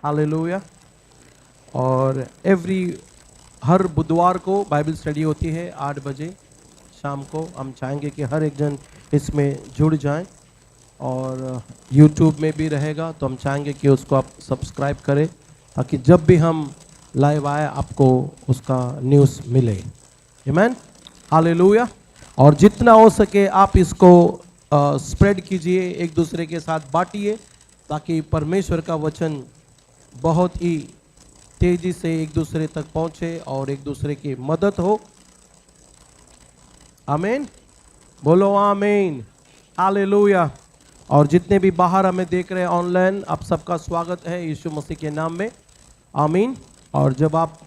Hallelujah. और हर बुधवार को बाइबल स्टडी होती है 8 बजे शाम को। हम चाहेंगे कि हर एक जन इसमें जुड़ जाएं, और YouTube में भी रहेगा तो हम चाहेंगे कि उसको आप सब्सक्राइब करें, ताकि जब भी हम लाइव आए आपको उसका न्यूज़ मिले। आमीन, हालेलुया। और जितना हो सके आप इसको स्प्रेड कीजिए, एक दूसरे के साथ बांटिए, ताकि परमेश्वर का वचन बहुत ही तेजी से एक दूसरे तक पहुंचे और एक दूसरे की मदद हो। आमीन, बोलो आमीन, हालेलुया। और जितने भी बाहर हमें देख रहे हैं ऑनलाइन, आप सबका स्वागत है यीशु मसीह के नाम में। आमीन। और जब आप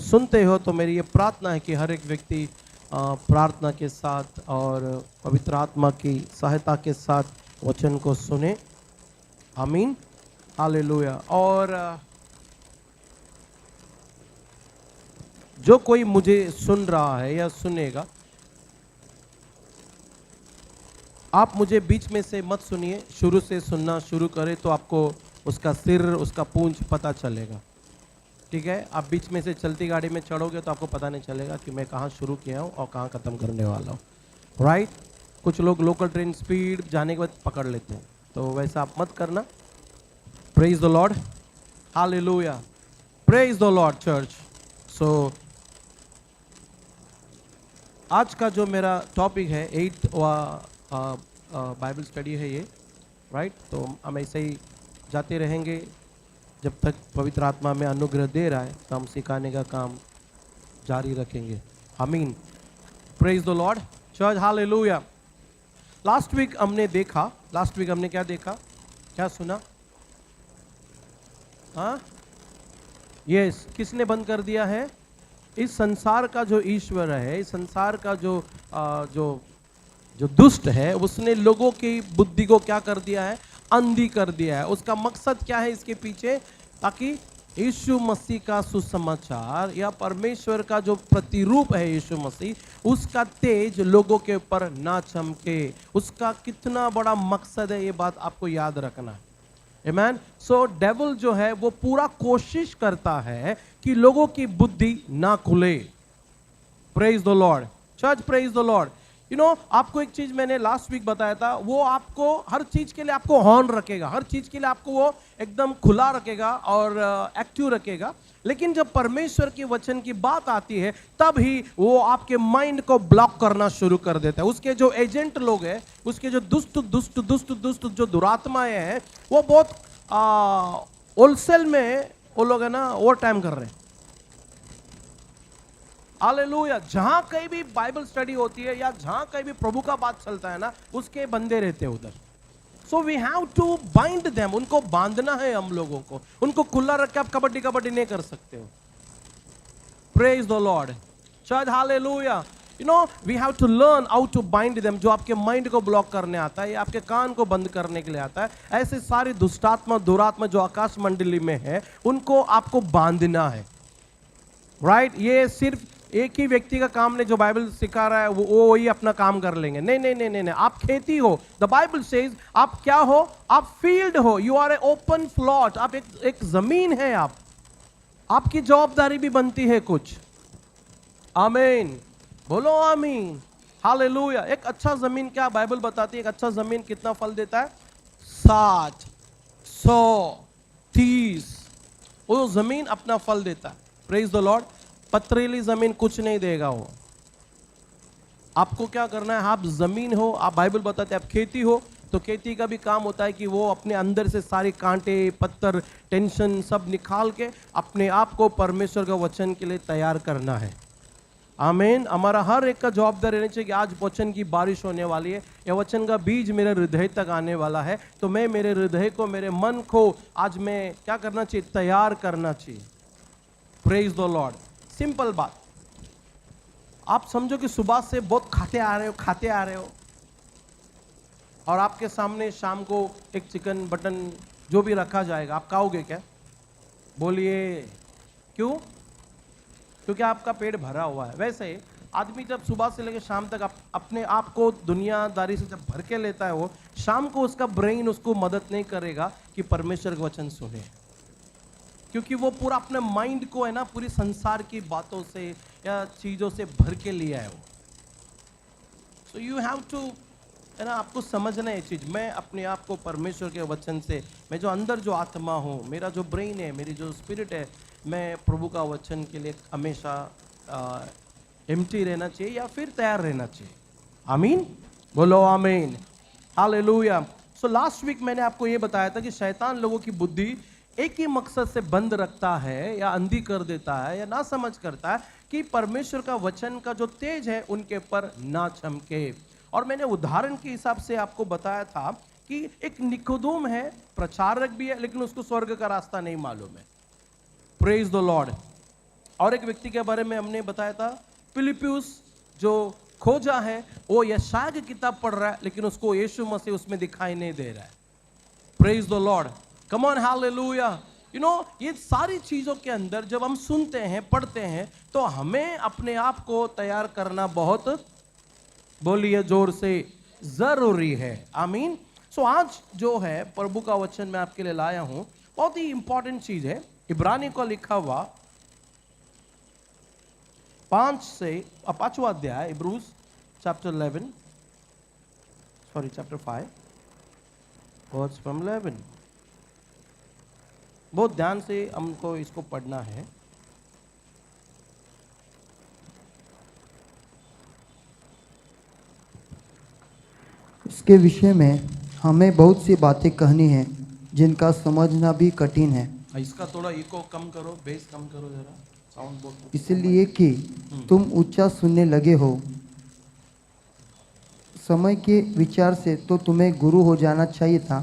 सुनते हो तो मेरी ये प्रार्थना है कि हर एक व्यक्ति प्रार्थना के साथ और पवित्र आत्मा की सहायता के साथ वचन को सुने। आमीन, हालेलुया। और जो कोई मुझे सुन रहा है या सुनेगा, आप मुझे बीच में से मत सुनिए, शुरू से सुनना शुरू करें तो आपको उसका सिर, उसका पूंछ पता चलेगा। ठीक है, आप बीच में से चलती गाड़ी में चढ़ोगे तो आपको पता नहीं चलेगा कि मैं कहाँ शुरू किया हूँ और कहाँ ख़त्म करने वाला हूँ। राइट। कुछ लोग लोकल ट्रेन स्पीड जाने के बाद पकड़ लेते हैं, तो वैसा आप मत करना। Praise the lord, hallelujah, praise the Lord church. So आज का जो मेरा टॉपिक है 8th बाइबल स्टडी है ये। राइट। तो हम ऐसे ही जाते रहेंगे जब तक पवित्र आत्मा में अनुग्रह दे रहा है, तो हम सिखाने का काम जारी रखेंगे। आमीन, praise the Lord church, hallelujah. Last week हमने क्या देखा, क्या सुना? हाँ, यस, किसने बंद कर दिया है? इस संसार का जो ईश्वर है, इस संसार का जो दुष्ट है, उसने लोगों की बुद्धि को क्या कर दिया है? अंधी कर दिया है। उसका मकसद क्या है इसके पीछे? ताकि यीशु मसीह का सुसमाचार या परमेश्वर का जो प्रतिरूप है यीशु मसीह, उसका तेज लोगों के ऊपर ना चमके। उसका कितना बड़ा मकसद है, ये बात आपको याद रखना है। आमीन। सो डेविल जो है वो पूरा कोशिश करता है कि लोगों की बुद्धि ना खुले। Praise the Lord church, praise the Lord. आपको एक चीज मैंने लास्ट वीक बताया था, वो आपको हर चीज के लिए आपको हॉर्न रखेगा, हर चीज के लिए आपको वो एकदम खुला रखेगा और एक्टिव रखेगा। लेकिन जब परमेश्वर के वचन की बात आती है, तब ही वो आपके माइंड को ब्लॉक करना शुरू कर देता है। उसके जो एजेंट लोग हैं, उसके जो दुष्ट जो दुरात्माएं हैं, वो बहुत होलसेल में वो लोग है ना ओवर टाइम कर रहे हैं। हालेलुया। जहां कहीं भी बाइबल स्टडी होती है या जहां कहीं भी प्रभु का बात चलता है ना, उसके बंदे रहते हैं उधर। So we have to bind them, उनको बांधना है हम लोगों को। उनको खुला रख के आप कबड्डी नहीं कर सकते हो। Praise the Lord church, hallelujah. We have to learn how to bind them. जो आपके माइंड को ब्लॉक करने आता है, आपके कान को बंद करने के लिए आता है, ऐसे सारी दुष्टात्मा दुरात्मा जो आकाश मंडली में है, उनको आपको बांधना है। राइट। ये सिर्फ एक ही व्यक्ति का काम नहीं जो बाइबल सिखा रहा है वो वही अपना काम कर लेंगे। नहीं नहीं नहीं नहीं, आप खेती हो। द बाइबल सेज आप क्या हो? आप फील्ड हो। You are a open plot. आप एक जमीन है। आपकी जवाबदारी भी बनती है कुछ। आमीन, बोलो आमीन, हालेलुया। एक अच्छा जमीन क्या बाइबल बताती है? एक अच्छा जमीन कितना फल देता है? 60, 100, 30 वो जमीन अपना फल देता है। Praise the Lord. पथरीली जमीन कुछ नहीं देगा वो। आपको क्या करना है? आप जमीन हो, आप बाइबल बताते हैं आप खेती हो, तो खेती का भी काम होता है कि वो अपने अंदर से सारे कांटे पत्थर टेंशन सब निकाल के अपने आप को परमेश्वर का वचन के लिए तैयार करना है। आमीन। हमारा हर एक का जवाबदारी रहनी चाहिए कि आज वचन की बारिश होने वाली है, यह वचन का बीज मेरे हृदय तक आने वाला है, तो मैं मेरे हृदय को, मेरे मन को आज मैं क्या करना चाहिए? तैयार करना चाहिए। Praise the Lord. सिंपल बात। आप समझो कि सुबह से बहुत खाते आ रहे हो और आपके सामने शाम को एक चिकन बटन जो भी रखा जाएगा, आप खाओगे क्या? बोलिए क्यों? क्योंकि आपका पेट भरा हुआ है। वैसे आदमी जब सुबह से लेकर शाम तक अपने आप को दुनियादारी से जब भर के लेता है, वो शाम को उसका ब्रेन उसको मदद नहीं करेगा कि परमेश्वर का वचन सुने। क्योंकि वो पूरा अपने माइंड को है ना पूरी संसार की बातों से या चीजों से भर के लिया है वो। सो यू हैव टू, है ना, आपको समझना है ये चीज। मैं अपने आप को परमेश्वर के वचन से, मैं जो अंदर जो आत्मा हूँ, मेरा जो ब्रेन है, मेरी जो स्पिरिट है, मैं प्रभु का वचन के लिए हमेशा एम्प्टी रहना चाहिए या फिर तैयार रहना चाहिए। आमीन, बोलो आमीन, हालेलुया। सो लास्ट वीक मैंने आपको ये बताया था कि शैतान लोगों की बुद्धि एक ही मकसद से बंद रखता है या अंधी कर देता है या ना समझ करता है कि परमेश्वर का वचन का जो तेज है उनके पर ना चमके। और मैंने उदाहरण के हिसाब से आपको बताया था कि एक निकोदेम है, प्रचारक भी है, लेकिन उसको स्वर्ग का रास्ता नहीं मालूम है। Praise the Lord. और एक व्यक्ति के बारे में हमने बताया था, फिलिप्पुस, जो खोजा है, वो यशाया की किताब पढ़ रहा है, लेकिन उसको यीशु मसीह उसमें दिखाई नहीं दे रहा है। Praise the lord, come on, hallelujah. You know, ये सारी चीजों के अंदर जब हम सुनते हैं, पढ़ते हैं, तो हमें अपने आप को तैयार करना बहुत, बोलिए जोर से, जरूरी है। आमीन। सो आज जो है प्रभु का वचन मैं आपके लिए लाया हूं, बहुत ही इंपॉर्टेंट चीज है। इब्रानी को लिखा हुआ 5वां अध्याय, Hebrews chapter 11, sorry chapter 5 verse from 11। बहुत ध्यान से हमको इसको पढ़ना है। इसके विषय में हमें बहुत सी बातें कहनी है जिनका समझना भी कठिन है। इसका थोड़ा इको कम करो, बेस कम करो जरा, साउंड बहुत, इसलिए कि तुम ऊंचा सुनने लगे हो। समय के विचार से तो तुम्हें गुरु हो जाना चाहिए था,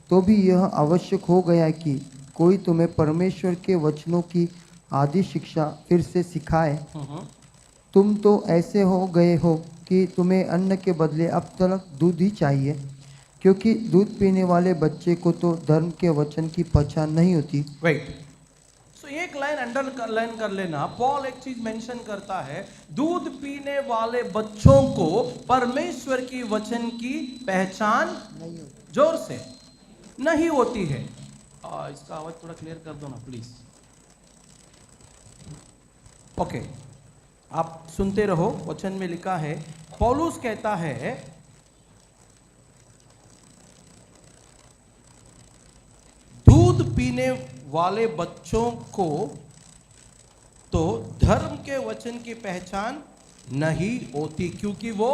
तो भी यह आवश्यक हो गया कि कोई तुम्हें परमेश्वर के वचनों की आदि शिक्षा फिर से सिखाए। तुम तो ऐसे हो गए हो कि तुम्हें अन्न के बदले अब तक दूध ही चाहिए, क्योंकि दूध पीने वाले बच्चे को तो धर्म के वचन की पहचान नहीं होती। वेट, सो एक लाइन अंडरलाइन कर लेना। पॉल एक चीज मेंशन करता है, दूध पीने वाले बच्चों को परमेश्वर की वचन की पहचान जोर से नहीं होती है। इसका आवाज थोड़ा क्लियर कर दो ना प्लीज। ओके, आप सुनते रहो। वचन में लिखा है, पौलुस कहता है, दूध पीने वाले बच्चों को तो धर्म के वचन की पहचान नहीं होती, क्योंकि वो,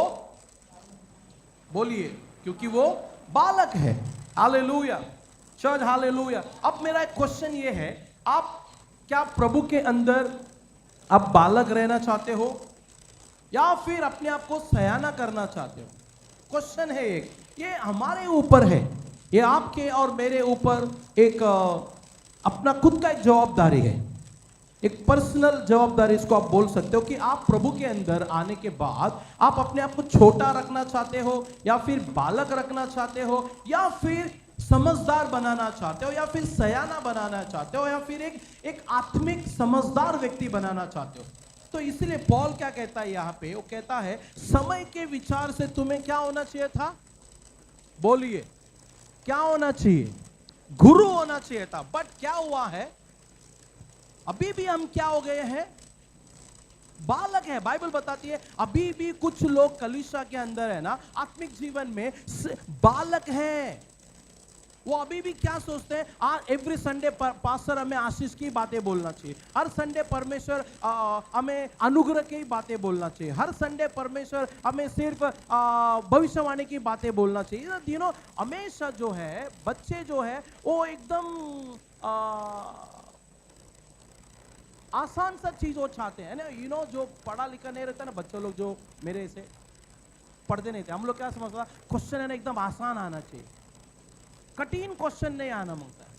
बोलिए, क्योंकि वो बालक है। Hallelujah church, hallelujah. अब मेरा एक क्वेश्चन ये है, आप क्या प्रभु के अंदर आप बालक रहना चाहते हो या फिर अपने आप को सयाना करना चाहते हो? क्वेश्चन है एक, ये हमारे ऊपर है, ये आपके और मेरे ऊपर एक अपना खुद का एक जवाबदारी है, एक पर्सनल जवाबदारी इसको आप बोल सकते हो कि आप प्रभु के अंदर आने के बाद आप अपने आप को छोटा रखना चाहते हो या फिर बालक रखना चाहते हो या फिर समझदार बनाना चाहते हो या फिर सयाना बनाना चाहते हो या फिर एक आत्मिक समझदार व्यक्ति बनाना चाहते हो। तो इसलिए पॉल क्या कहता है यहाँ पे, वो कहता है समय के विचार से तुम्हें क्या होना चाहिए था? बोलिए, क्या होना चाहिए? गुरु होना चाहिए था। बट क्या हुआ है, अभी भी हम क्या हो गए हैं? बालक है। बाइबल बताती है अभी भी कुछ लोग कलीसिया के अंदर है ना, आत्मिक जीवन में बालक हैं। वो अभी भी क्या सोचते हैं, एवरी संडे पास्टर हमें आशीष की बातें बोलना चाहिए, हर संडे परमेश्वर हमें अनुग्रह की बातें बोलना चाहिए, हर संडे परमेश्वर हमें सिर्फ भविष्यवाणी की बातें बोलना चाहिए। यू नो, हमेशा जो है बच्चे जो है वो एकदम आसान सा चीज वो चाहते हैं ना। यू नो, जो पढ़ा लिखा नहीं रहता ना, बच्चे लोग जो मेरे से पढ़ते नहीं थे, हम लोग क्या समझता, क्वेश्चन है ना एकदम आसान आना चाहिए, कठिन क्वेश्चन नहीं आना मांगता है,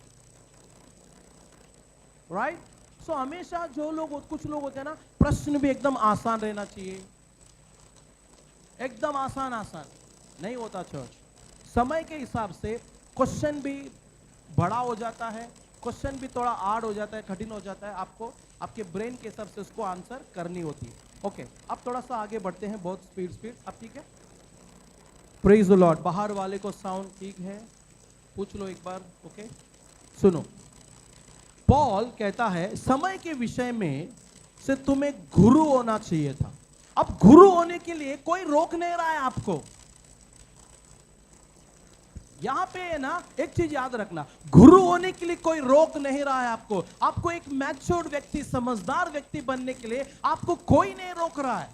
राइट? सो हमेशा जो लोग, कुछ लोग होते हैं ना, प्रश्न भी एकदम आसान रहना चाहिए, एकदम आसान आसान नहीं होता। चर्च समय के हिसाब से क्वेश्चन भी बड़ा हो जाता है, क्वेश्चन भी थोड़ा हार्ड हो जाता है, कठिन हो जाता है, आपको आपके ब्रेन के हिसाब से उसको आंसर करनी होती है। ओके, अब थोड़ा सा आगे बढ़ते हैं, बहुत स्पीड। अब ठीक है? Praise the Lord. बाहर वाले को साउंड ठीक है? पूछ लो एक बार। ओके, सुनो, पॉल कहता है समय के विषय में से तुम्हें गुरु होना चाहिए था। अब गुरु होने के लिए कोई रोक नहीं रहा है आपको। यहां पे है ना, एक चीज याद रखना, गुरु होने के लिए कोई रोक नहीं रहा है आपको। आपको एक मैच्योर्ड व्यक्ति, समझदार व्यक्ति बनने के लिए आपको कोई नहीं रोक रहा है।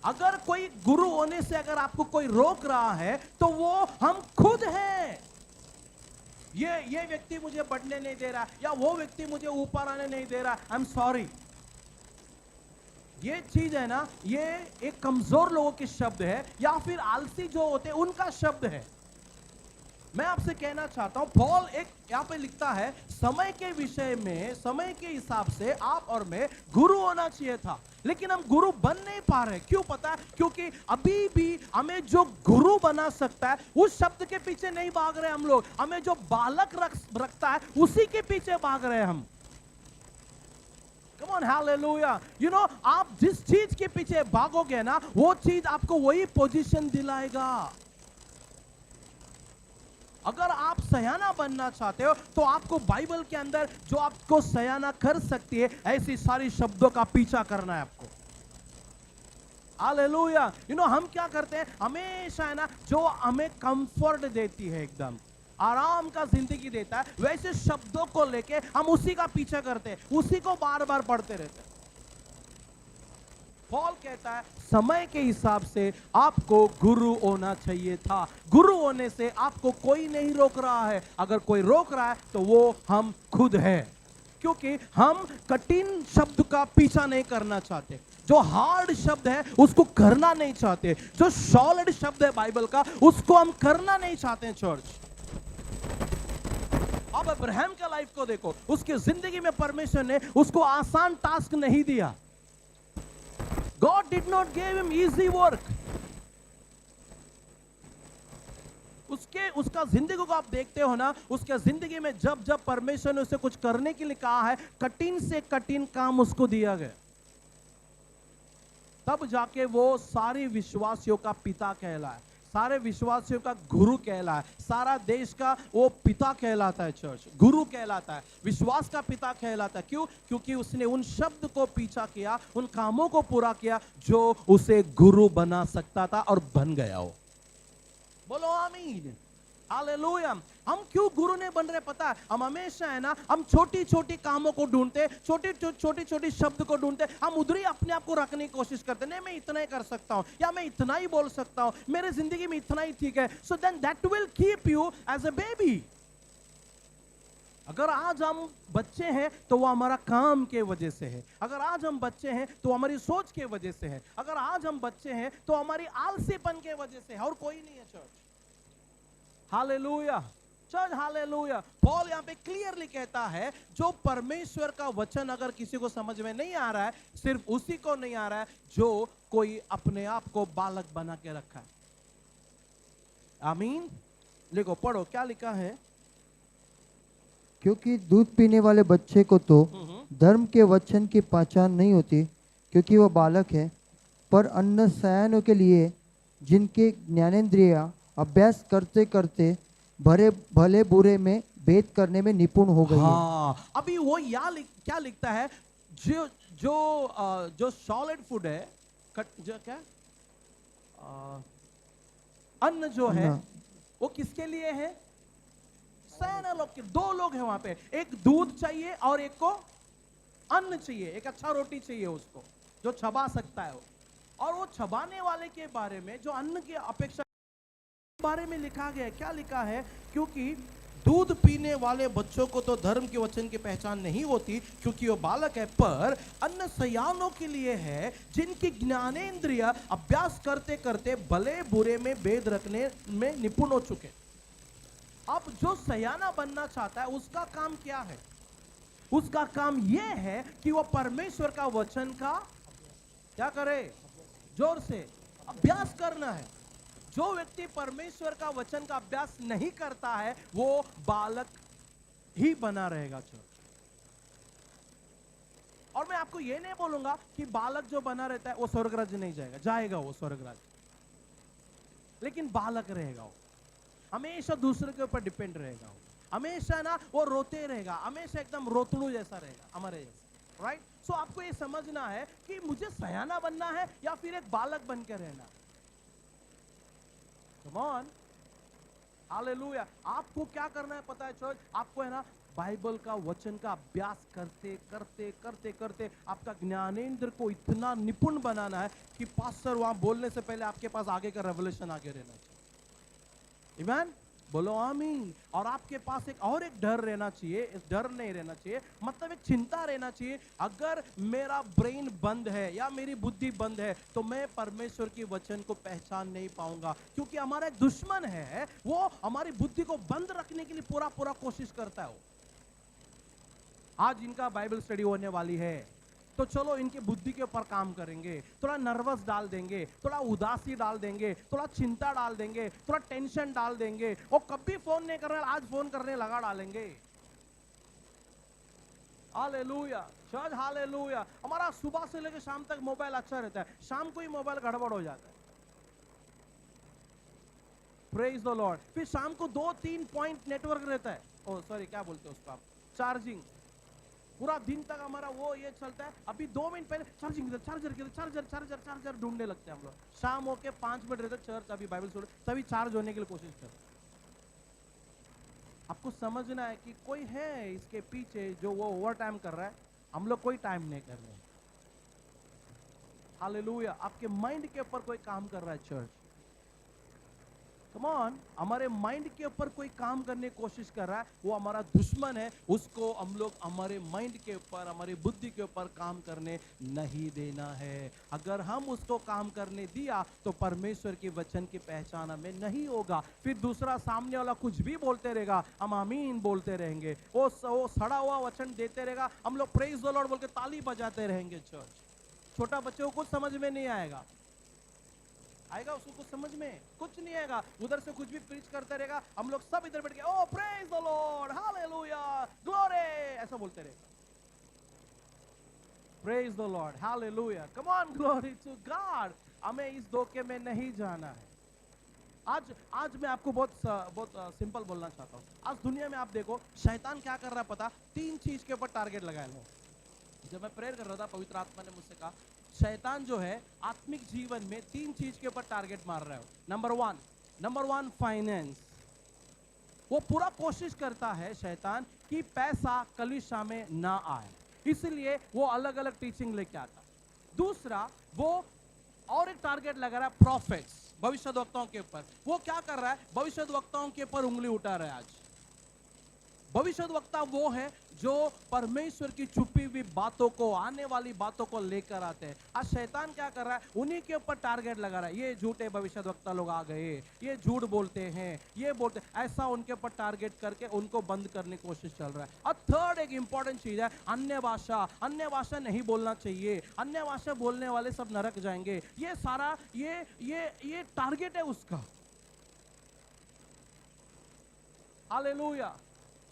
अगर कोई गुरु होने से अगर आपको कोई रोक रहा है तो वो हम खुद हैं। ये व्यक्ति मुझे बढ़ने नहीं दे रहा, या वो व्यक्ति मुझे ऊपर आने नहीं दे रहा, आई एम सॉरी। ये चीज है ना, ये एक कमजोर लोगों के शब्द है, या फिर आलसी जो होते हैं उनका शब्द है। मैं आपसे कहना चाहता हूं, पॉल एक यहां पे लिखता है, समय के विषय में, समय के हिसाब से आप और मैं गुरु होना चाहिए था, लेकिन हम गुरु बन नहीं पा रहे। क्यों पता है? क्योंकि अभी भी हमें जो गुरु बना सकता है उस शब्द के पीछे नहीं भाग रहे हम लोग। हमें जो बालक रखता है उसी के पीछे भाग रहे हैं हम। Come on, hallelujah. You know, आप जिस चीज के पीछे भागोगे ना, वो चीज आपको वही पोजीशन दिलाएगा। अगर आप सयाना बनना चाहते हो तो आपको बाइबल के अंदर जो आपको सयाना कर सकती है, ऐसी सारी शब्दों का पीछा करना है आपको। हालेलुया। यू नो, हम क्या करते हैं, हमेशा है ना, जो हमें कंफर्ट देती है, एकदम आराम का जिंदगी देता है, वैसे शब्दों को लेके हम उसी का पीछा करते हैं, उसी को बार बार पढ़ते रहते हैं। पॉल कहता है समय के हिसाब से आपको गुरु होना चाहिए था। गुरु होने से आपको कोई नहीं रोक रहा है। अगर कोई रोक रहा है तो वो हम खुद हैं, क्योंकि हम कठिन शब्द का पीछा नहीं करना चाहते। जो हार्ड शब्द है उसको करना नहीं चाहते। जो सॉलिड शब्द है बाइबल का, उसको हम करना नहीं चाहते हैं। चर्च, अब अब्राहम का लाइफ को देखो, उसकी जिंदगी में परमेश्वर ने उसको आसान टास्क नहीं दिया। God did not give him easy work. उसका जिंदगी को आप देखते हो ना, उसके जिंदगी में जब जब परमेश्वर ने उसे कुछ करने के लिए कहा है, कठिन से कठिन काम उसको दिया गया, तब जाके वो सारे विश्वासियों का पिता कहलाए, सारे विश्वासियों का गुरु कहलाए, सारा देश का वो पिता कहलाता है। चर्च, गुरु कहलाता है, विश्वास का पिता कहलाता है। क्यों? क्योंकि उसने उन शब्द को पीछा किया, उन कामों को पूरा किया जो उसे गुरु बना सकता था, और बन गया हो। बोलो आमीन, हालेलुया। हम क्यों गुरु नहीं बन रहे पता है? हम हमेशा है ना, हम छोटी छोटी कामों को ढूंढते, छोटी शब्द को ढूंढते, हम उधर ही अपने आप को रखने की कोशिश करते। नहीं, मैं इतना ही कर सकता हूं, या मैं इतना ही बोल सकता हूं, मेरे जिंदगी में इतना ही ठीक है। So then that will keep you as a baby. अगर आज हम बच्चे हैं तो वो हमारा काम के वजह से है। अगर आज हम बच्चे हैं तो हमारी सोच के वजह से है। अगर आज हम बच्चे हैं तो हमारी आलसीपन के वजह से है, और कोई नहीं है। Church, hallelujah, church, hallelujah. Paul यहाँ पे क्लियरली कहता है, जो परमेश्वर का वचन अगर किसी को समझ में नहीं आ रहा है, सिर्फ उसी को नहीं आ रहा है जो कोई अपने आप को बालक बना के रखा है। आमीन। लिखो, पढ़ो, क्या लिखा है? क्योंकि दूध पीने वाले बच्चे को तो धर्म के वचन की पहचान नहीं होती, क्योंकि वह बालक है, पर अन्य सयानों के लिए, जिनके ज्ञानेंद्रिया अभ्यास करते करते भले बुरे में भेद करने में निपुण हो गई। हाँ, अभी वो क्या लिखता है, जो सॉलिड फूड है, जो क्या अन्न जो है, वो किसके लिए है? सयाना लोग के। दो लोग हैं वहां पे, एक दूध चाहिए और एक को अन्न चाहिए, एक अच्छा रोटी चाहिए उसको, जो चबा सकता है। और वो चबाने वाले के बारे में, जो अन्न की अपेक्षा बारे में लिखा गया है। क्या लिखा है? क्योंकि दूध पीने वाले बच्चों को तो धर्म के वचन की पहचान नहीं होती, क्योंकि वो बालक है, पर अन्न सयानों के लिए है, जिनकी ज्ञानेंद्रिय अभ्यास करते करते भले बुरे में भेद रखने में निपुण हो चुके। अब जो सयाना बनना चाहता है, उसका काम क्या है? उसका काम यह है कि वो परमेश्वर का वचन का क्या करे? जोर से अभ्यास करना है। जो व्यक्ति परमेश्वर का वचन का अभ्यास नहीं करता है, वो बालक ही बना रहेगा। और मैं आपको यह नहीं बोलूंगा कि बालक जो बना रहता है वो स्वर्ग राज्य नहीं जाएगा, जाएगा वो स्वर्ग राज्य, लेकिन बालक रहेगा वो, हमेशा दूसरे के ऊपर डिपेंड रहेगा वो, हमेशा ना वो रोते रहेगा, हमेशा एकदम रोतड़ू जैसा रहेगा हमारे जैसा, राइट? सो आपको ये समझना है कि मुझे सयाना बनना है या फिर एक बालक बन के रहना। कम ऑन, हालेलुया। आपको क्या करना है पता है चर्च? आपको है ना बाइबल का वचन का अभ्यास करते करते करते करते आपका ज्ञानेंद्र को इतना निपुण बनाना है कि पास्टर वहां बोलने से पहले आपके पास आगे का रेवलेशन आगे रहना चाहिए। आमीन, बोलो आमीन। और आपके पास एक डर रहना चाहिए, इस डर नहीं रहना चाहिए, मतलब एक चिंता रहना चाहिए, अगर मेरा ब्रेन बंद है या मेरी बुद्धि बंद है तो मैं परमेश्वर की वचन को पहचान नहीं पाऊंगा, क्योंकि हमारा एक दुश्मन है, वो हमारी बुद्धि को बंद रखने के लिए पूरा पूरा कोशिश करता है वो। आज इनका बाइबल स्टडी होने वाली है, तो चलो इनके बुद्धि के ऊपर काम करेंगे, थोड़ा नर्वस डाल देंगे, थोड़ा उदासी डाल देंगे, थोड़ा चिंता डाल देंगे, थोड़ा टेंशन डाल देंगे। वो कभी फोन नहीं कर रहे, आज फोन करने लगा डालेंगे। Hallelujah church, hallelujah. हमारा सुबह से लेकर शाम तक मोबाइल अच्छा रहता है, शाम को ही मोबाइल गड़बड़ हो जाता है। Praise the Lord. फिर शाम को 2-3 पॉइंट नेटवर्क रहता है, ओ सॉरी क्या बोलते हैं उसको आप, चार्जिंग। पूरा दिन तक हमारा वो ये चलता है, अभी 2 मिनट पहले चार्जिंग, चार्जर ढूंढने लगते हैं हम लोग। शाम होके 5 मिनट रहते चर्च, अभी बाइबल स्टडी, तभी चार्ज होने के लिए कोशिश करते। आपको समझना है कि कोई है इसके पीछे जो वो ओवर टाइम कर रहा है, हम लोग कोई टाइम नहीं कर रहे हैं। हालेलुया। आपके माइंड के ऊपर कोई काम कर रहा है चर्च, कम ऑन। हमारे माइंड के ऊपर कोई काम करने की कोशिश कर रहा है, वो हमारा दुश्मन है, उसको हम लोग हमारे माइंड के ऊपर, हमारी बुद्धि के ऊपर काम करने नहीं देना है। अगर हम उसको काम करने दिया तो परमेश्वर के वचन की पहचान हमें नहीं होगा। फिर दूसरा सामने वाला कुछ भी बोलते रहेगा, हम आमीन बोलते रहेंगे, वो सड़ा हुआ वचन देते रहेगा, हम लोग प्रेज द लॉर्ड बोल के ताली बजाते रहेंगे। चर्च, छोटा बच्चे को कुछ समझ में नहीं आएगा, आएगा उसको कुछ समझ में कुछ नहीं आएगा, उधर से कुछ भी प्रीच करते रहेगा, हम लोग सब इधर बैठ के ओ praise the lord, hallelujah, glory, ऐसा बोलते रहेगा। Praise the lord, hallelujah, come on, glory to God. हमें इस धोखे में नहीं जाना है। आज मैं आपको बहुत सिंपल बोलना चाहता हूँ। आज दुनिया में आप देखो शैतान क्या कर रहा है पता? 3 चीज के ऊपर टारगेट लगाया है। जब मैं प्रेयर कर रहा था, पवित्र आत्मा ने मुझसे कहा शैतान जो है आत्मिक जीवन में 3 चीज के ऊपर टारगेट मार रहा है। Number one finance. वो पूरा कोशिश करता है शैतान कि पैसा कलीसिया में ना आए, इसलिए वो अलग अलग टीचिंग लेके आता। दूसरा, वो और एक टारगेट लगा रहा है प्रॉफिट्स, भविष्यद्वक्ताओं के ऊपर। वो क्या कर रहा है? भविष्यद्वक्ताओं के ऊपर उंगली उठा रहा है। आज भविष्यद्वक्ता वो है जो परमेश्वर की छुपी हुई बातों को, आने वाली बातों को लेकर आते हैं। आज शैतान क्या कर रहा है? उन्हीं के ऊपर टारगेट लगा रहा है। ये झूठे भविष्यद्वक्ता लोग आ गए, ये झूठ बोलते हैं, ये बोलते, ऐसा उनके ऊपर टारगेट करके उनको बंद करने की कोशिश चल रहा है। और थर्ड एक इंपॉर्टेंट चीज है अन्य भाषा नहीं बोलना चाहिए, अन्य भाषा बोलने वाले सब नरक जाएंगे। ये सारा ये टारगेट है उसका। हालेलुया।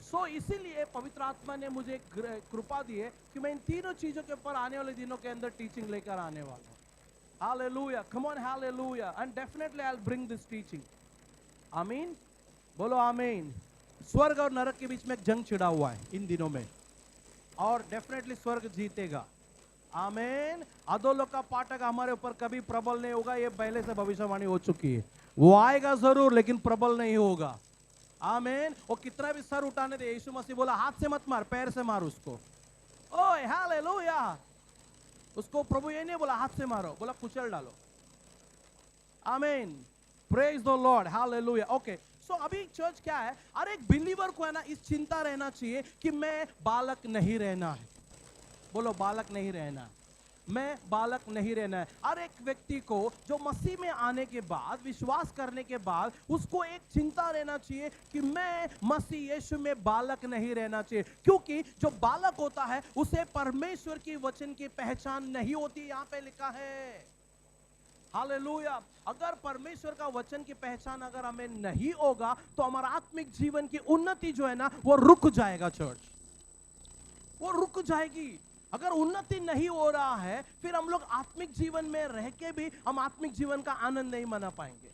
सो इसीलिए पवित्र आत्मा ने मुझे कृपा दी है कि मैं इन तीनों चीजों के ऊपर आने वाले दिनों के अंदर टीचिंग लेकर आने वाला हूं। Hallelujah, come on, hallelujah. And definitely I will bring this teaching. आमीन, बोलो आमीन। स्वर्ग और नरक के बीच में एक जंग छिड़ा हुआ है इन दिनों में, और डेफिनेटली स्वर्ग जीतेगा। आमीन। अधोलोक का पाठक हमारे ऊपर कभी प्रबल नहीं होगा, ये पहले से भविष्यवाणी हो चुकी है। वो आएगा जरूर लेकिन प्रबल नहीं होगा। आमीन। वो कितना भी सर उठाने दे, यीशु मसीह बोला हाथ से मत मार, पैर से मार उसको। ओए हालेलुया। उसको प्रभु ये नहीं बोला हाथ से मारो, बोला कुचल डालो। आमीन, praise the lord, hallelujah. Okay, so अभी चर्च क्या है? अरे एक बिलीवर को है ना इस चिंता रहना चाहिए कि मैं बालक नहीं रहना है। बोलो बालक नहीं रहना, मैं बालक नहीं रहना है। हर एक व्यक्ति को जो मसीह में आने के बाद, विश्वास करने के बाद, उसको एक चिंता रहना चाहिए कि मैं मसीह यीशु में बालक नहीं रहना चाहिए, क्योंकि जो बालक होता है उसे परमेश्वर की वचन की पहचान नहीं होती। यहां पे लिखा है, हालेलुया। अगर परमेश्वर का वचन की पहचान अगर हमें नहीं होगा तो हमारा आत्मिक जीवन की उन्नति जो है ना वो रुक जाएगा। चर्च, वो रुक जाएगी। अगर उन्नति नहीं हो रहा है फिर हम लोग आत्मिक जीवन में रह के भी हम आत्मिक जीवन का आनंद नहीं मना पाएंगे।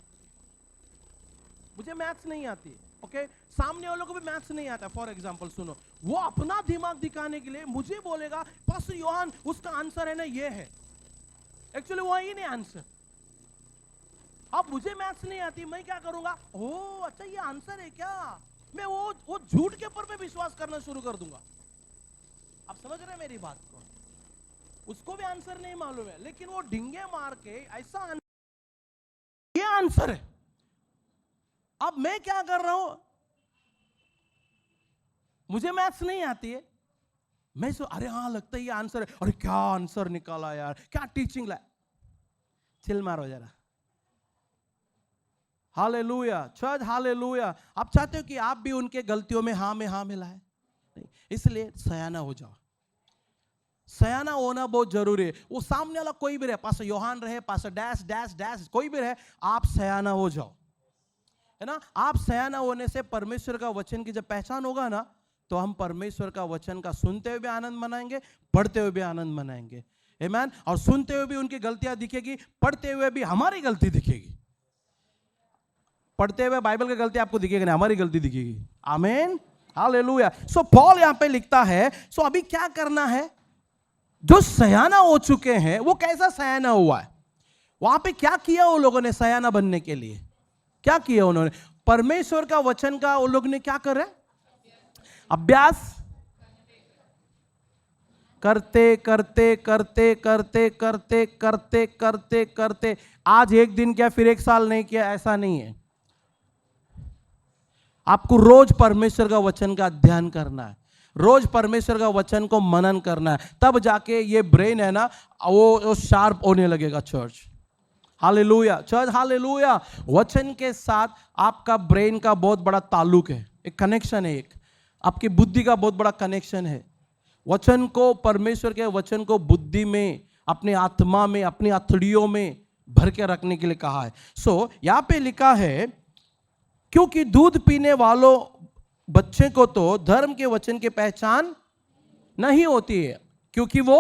मुझे मैथ्स नहीं आती, ओके, सामने वालों को भी मैथ्स नहीं आता, फॉर एग्जांपल सुनो, वो अपना दिमाग दिखाने के लिए मुझे बोलेगा पास्टर योहान उसका आंसर है ना ये है, एक्चुअली वो ही नहीं आंसर। अब मुझे मैथ्स नहीं आती, मैं क्या करूंगा, ओह अच्छा ये आंसर है क्या, मैं वो झूठ के ऊपर में विश्वास करना शुरू कर दूंगा। आप समझ रहे हैं मेरी बात को? उसको भी आंसर नहीं मालूम है, लेकिन वो ढिंगे मार के ऐसा ये आंसर है। अब मैं क्या कर रहा हूं, मुझे मैथ्स नहीं आती है, मैं अरे हाँ लगता है ये आंसर है, अरे क्या आंसर निकाला यार, क्या टीचिंग लाया, चिल मारो जरा। Hallelujah church, hallelujah. आप चाहते हो कि आप भी उनके गलतियों में हाँ मिलाए? नहीं, इसलिए सयाना हो जाओ। सयाना होना बहुत जरूरी है। वो सामने वाला कोई भी रहे, पास्टर योहान रहे, पास्टर डैश डैश डैश कोई भी रहे, आप सयाना हो जाओ, है ना। आप सयाना होने से परमेश्वर का वचन की जब पहचान होगा ना, तो हम परमेश्वर का वचन का सुनते हुए भी आनंद मनाएंगे, पढ़ते हुए भी आनंद मनाएंगे, आमीन। और सुनते हुए भी उनकी गलतियां दिखेगी, पढ़ते हुए भी हमारी गलती दिखेगी। पढ़ते हुए बाइबल की गलती आपको दिखेगी नहीं, हमारी गलती दिखेगी, आमीन, हालेलुया। सो पॉल यहां पे लिखता है, सो अभी क्या करना है, जो सयाना हो चुके हैं, वो कैसा सयाना हुआ है, वहां पे क्या किया वो लोगों ने सयाना बनने के लिए, क्या किया उन्होंने, परमेश्वर का वचन का वो लोग ने क्या कर रहे, अभ्यास करते करते करते करते करते करते करते करते, आज एक दिन किया फिर एक साल नहीं किया, ऐसा नहीं है। आपको रोज परमेश्वर का वचन का अध्ययन करना है, रोज परमेश्वर का वचन को मनन करना है, तब जाके ये ब्रेन है ना वो शार्प होने लगेगा चर्च, हालेलुया चर्च, हालेलुया। वचन के साथ आपका ब्रेन का बहुत बड़ा ताल्लुक है, एक कनेक्शन है, एक आपकी बुद्धि का बहुत बड़ा कनेक्शन है। वचन को, परमेश्वर के वचन को बुद्धि में, अपने आत्मा में, अपनी अथड़ियों में भर के रखने के लिए कहा है। सो यहां पे लिखा है, क्योंकि दूध पीने वालों बच्चे को तो धर्म के वचन की पहचान नहीं होती है, क्योंकि वो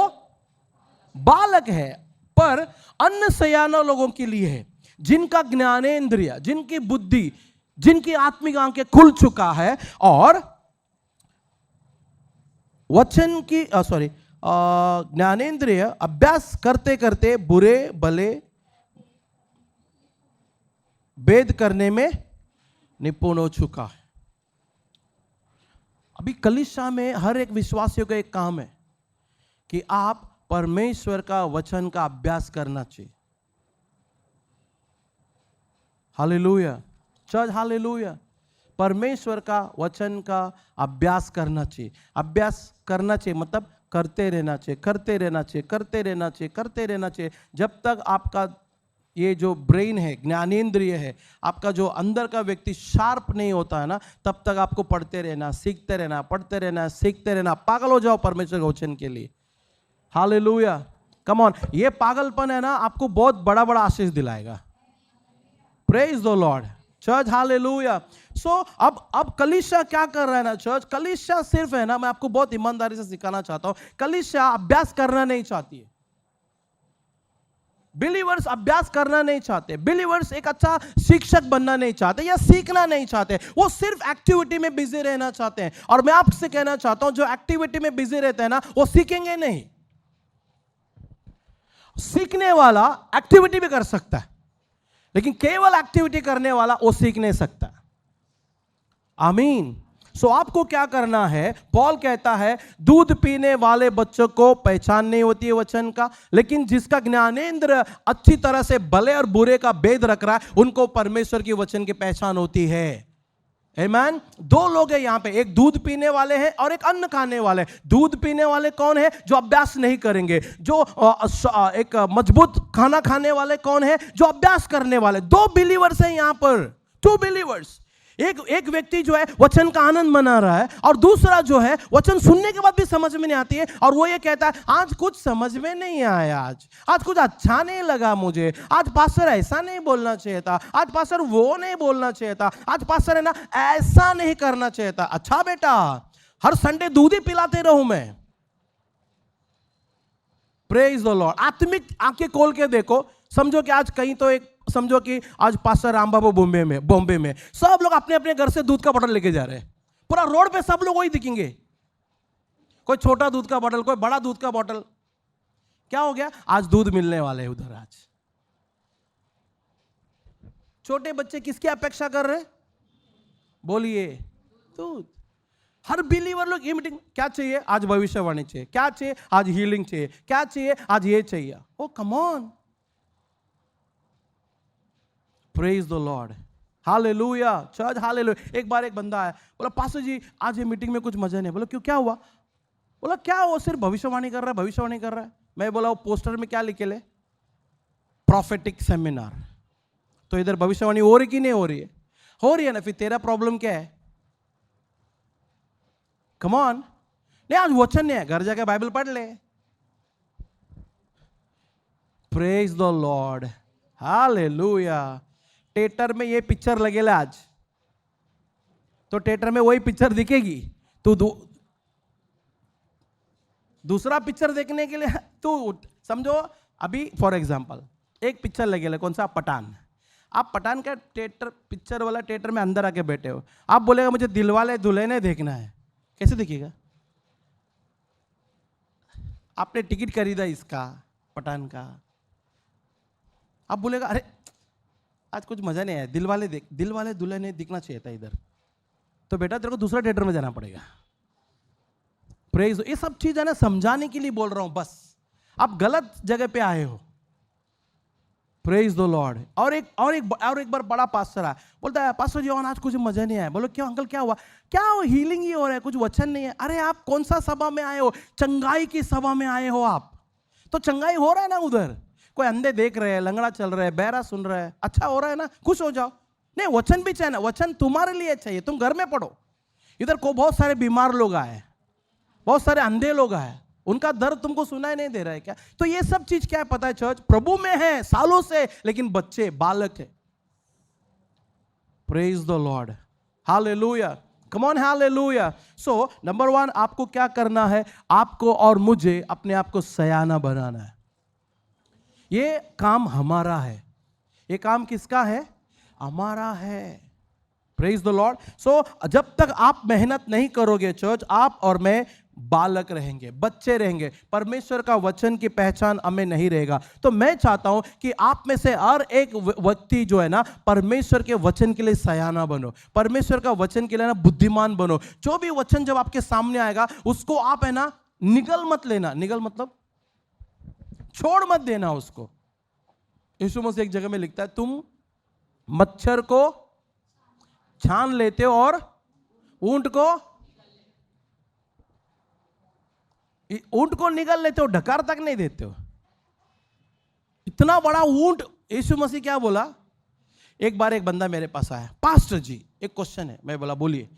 बालक है, पर अन्य सयाना लोगों के लिए है, जिनका ज्ञानेंद्रिय, जिनकी बुद्धि, जिनकी आत्मिक आंखें खुल चुका है, और वचन की ज्ञानेंद्रिय अभ्यास करते करते बुरे भले भेद करने में निपुण हो चुका है। अभी कलीसिया में हर एक विश्वासियों का एक काम है कि आप परमेश्वर का वचन का अभ्यास करना चाहिए, हालेलुया चर्च, हालेलुया। परमेश्वर का वचन का अभ्यास करना चाहिए, अभ्यास करना चाहिए मतलब करते रहना चाहिए, करते रहना चाहिए, करते रहना चाहिए, करते रहना चाहिए, जब तक आपका ये जो ब्रेन है, ज्ञानेंद्रिय है, आपका जो अंदर का व्यक्ति शार्प नहीं होता है ना, तब तक आपको पढ़ते रहना, सीखते रहना, पढ़ते रहना, सीखते रहना, पागल हो जाओ परमेश्वर के वचन के लिए, हालेलुया, कम ऑन। ये पागलपन है ना आपको बहुत बड़ा बड़ा आशीष दिलाएगा, praise the Lord church, hallelujah. So अब कलीसिया क्या कर रहा है ना चर्च, कलीसिया सिर्फ है ना, मैं आपको बहुत ईमानदारी से सिखाना चाहता हूं, कलीसिया अभ्यास करना नहीं चाहती है, बिलीवर्स अभ्यास करना नहीं चाहते, बिलीवर्स एक अच्छा शिक्षक बनना नहीं चाहते या सीखना नहीं चाहते, वो सिर्फ एक्टिविटी में बिजी रहना चाहते हैं। और मैं आपसे कहना चाहता हूं, जो एक्टिविटी में बिजी रहते हैं ना, वो सीखेंगे नहीं। सीखने वाला एक्टिविटी भी कर सकता है, लेकिन केवल एक्टिविटी करने वाला वो सीख नहीं सकता, आमीन। सो आपको क्या करना है, पॉल कहता है दूध पीने वाले बच्चों को पहचान नहीं होती है वचन का, लेकिन जिसका ज्ञानेंद्र अच्छी तरह से भले और बुरे का भेद रख रहा है, उनको परमेश्वर की वचन की पहचान होती है, आमीन। दो लोग हैं यहां पे, एक दूध पीने वाले हैं और एक अन्न खाने वाले। दूध पीने वाले कौन है, जो अभ्यास नहीं करेंगे। जो एक मजबूत खाना खाने वाले कौन है, जो अभ्यास करने वाले। दो बिलीवर्स हैं यहां पर, टू बिलीवर्स। एक व्यक्ति जो है वचन का आनंद मना रहा है, और दूसरा जो है वचन सुनने के बाद भी समझ में नहीं आती है, और वो ये कहता है आज कुछ समझ में नहीं आया, आज कुछ अच्छा नहीं लगा मुझे, आज पास्टर ऐसा नहीं बोलना चाहिए था, आज पास्टर वो नहीं बोलना चाहिए था, आज पास्टर है ना ऐसा नहीं करना चाहिए था। अच्छा बेटा, हर संडे दूध ही पिलाते रहूं मैं, प्रेज द लॉर्ड। आत्मिक आंखें खोल के देखो, समझो कि आज कहीं तो एक समझो कि आज पास्टर राम बाबू बॉम्बे में सब लोग अपने अपने घर से दूध का बोतल लेके जा रहे हैं, पूरा रोड पे सब लोग वही दिखेंगे, कोई छोटा दूध का बोतल, कोई बड़ा दूध का बोतल। क्या हो गया? आज दूध मिलने वाले हैं उधर। आज छोटे बच्चे किसकी अपेक्षा कर रहे हैं? बोलिए, दूध। हर बिलीवर लोग ये मीटिंग क्या चाहिए? आज भविष्यवाणी चाहिए, क्या चाहिए? आज हीलिंग चाहिए, क्या चाहिए? आज ये चाहिए। Oh come on, praise the lord, hallelujah church, hallelujah. एक बार एक बंदा आया, बोला पास्टर जी आज ये मीटिंग में कुछ मजा नहीं। बोला क्यों, क्या हुआ? बोला क्या वो सिर्फ भविष्यवाणी कर रहा है, भविष्यवाणी कर रहा है। मैं बोला वो पोस्टर में क्या लिखे ले? Prophetic seminar. तो इधर भविष्यवाणी हो रही कि नहीं हो रही है? हो रही है ना। फिर तेरा प्रॉब्लम क्या है? Come on. नहीं आज वचन नहीं है, घर जाके बाइबल पढ़ ले। Praise the lord, hallelujah. Theatre में ये पिक्चर लगेला आज, तो थिएटर में वही पिक्चर दिखेगी। तू दूसरा पिक्चर देखने के लिए तू समझो, अभी फॉर एग्जांपल एक पिक्चर लगेला, कौन सा? पठान। आप पठान का थिएटर, पिक्चर वाला थिएटर में अंदर आके बैठे हो, आप बोलेगा मुझे दिलवाले दुल्हनिया देखना है, कैसे दिखेगा? आपने टिकट खरीदा इसका, पठान का, आप बोलेगा अरे आज कुछ मजा नहीं आया, दिलवाले दुल्हनिया दिखना चाहिए था इधर। तो बेटा तेरे को दूसरा थिएटर में जाना पड़ेगा। प्रेज। ये सब चीज है ना, समझाने के लिए बोल रहा हूं बस, आप गलत जगह पे आए हो। Praise the Lord. और एक बार बड़ा पास्टर आया, बोलता है पास्टर जी आज कुछ मजा नहीं आया। बोलो क्यों अंकल, क्या हुआ? क्या हो, हीलिंग ही हो रहा है, कुछ वचन नहीं है। अरे आप कौन सा सभा में आए हो? चंगाई की सभा में आए हो आप। तो चंगाई हो रहा है ना उधर, कोई अंधे देख रहे हैं, लंगड़ा चल रहा है, बहरा सुन रहा है, अच्छा हो रहा है ना, खुश हो जाओ। नहीं, वचन भी चाहिए ना, वचन तुम्हारे लिए चाहिए, तुम घर में पढ़ो। इधर को बहुत सारे बीमार लोग आए, बहुत सारे अंधे लोग आए, उनका दर्द तुमको सुनाई नहीं दे रहा है क्या? तो ये सब चीज क्या है पता है? चर्च प्रभु में है सालों से, लेकिन बच्चे, बालक है। Praise the lord, hallelujah, come on, hallelujah. So number 1 आपको क्या करना है? आपको और मुझे अपने आप को सयाना बनाना है। ये काम हमारा है। ये काम किसका है? हमारा है। Praise the Lord. सो जब तक आप मेहनत नहीं करोगे चर्च, आप और मैं बालक रहेंगे, बच्चे रहेंगे, परमेश्वर का वचन की पहचान हमें नहीं रहेगा। तो मैं चाहता हूं कि आप में से हर एक व्यक्ति जो है ना, परमेश्वर के वचन के लिए सयाना बनो, परमेश्वर का वचन के लिए ना बुद्धिमान बनो। जो भी वचन जब आपके सामने आएगा उसको आप है ना निगल मत लेना। निगल मतलब छोड़ मत देना उसको। यीशु मसीह एक जगह में लिखता है, तुम मच्छर को छान लेते हो और ऊंट को निगल लेते हो, ढकार तक नहीं देते हो। इतना बड़ा ऊंट। यीशु मसीह क्या बोला? एक बार एक बंदा मेरे पास आया, पास्टर जी एक क्वेश्चन है। मैं बोला बोलिए।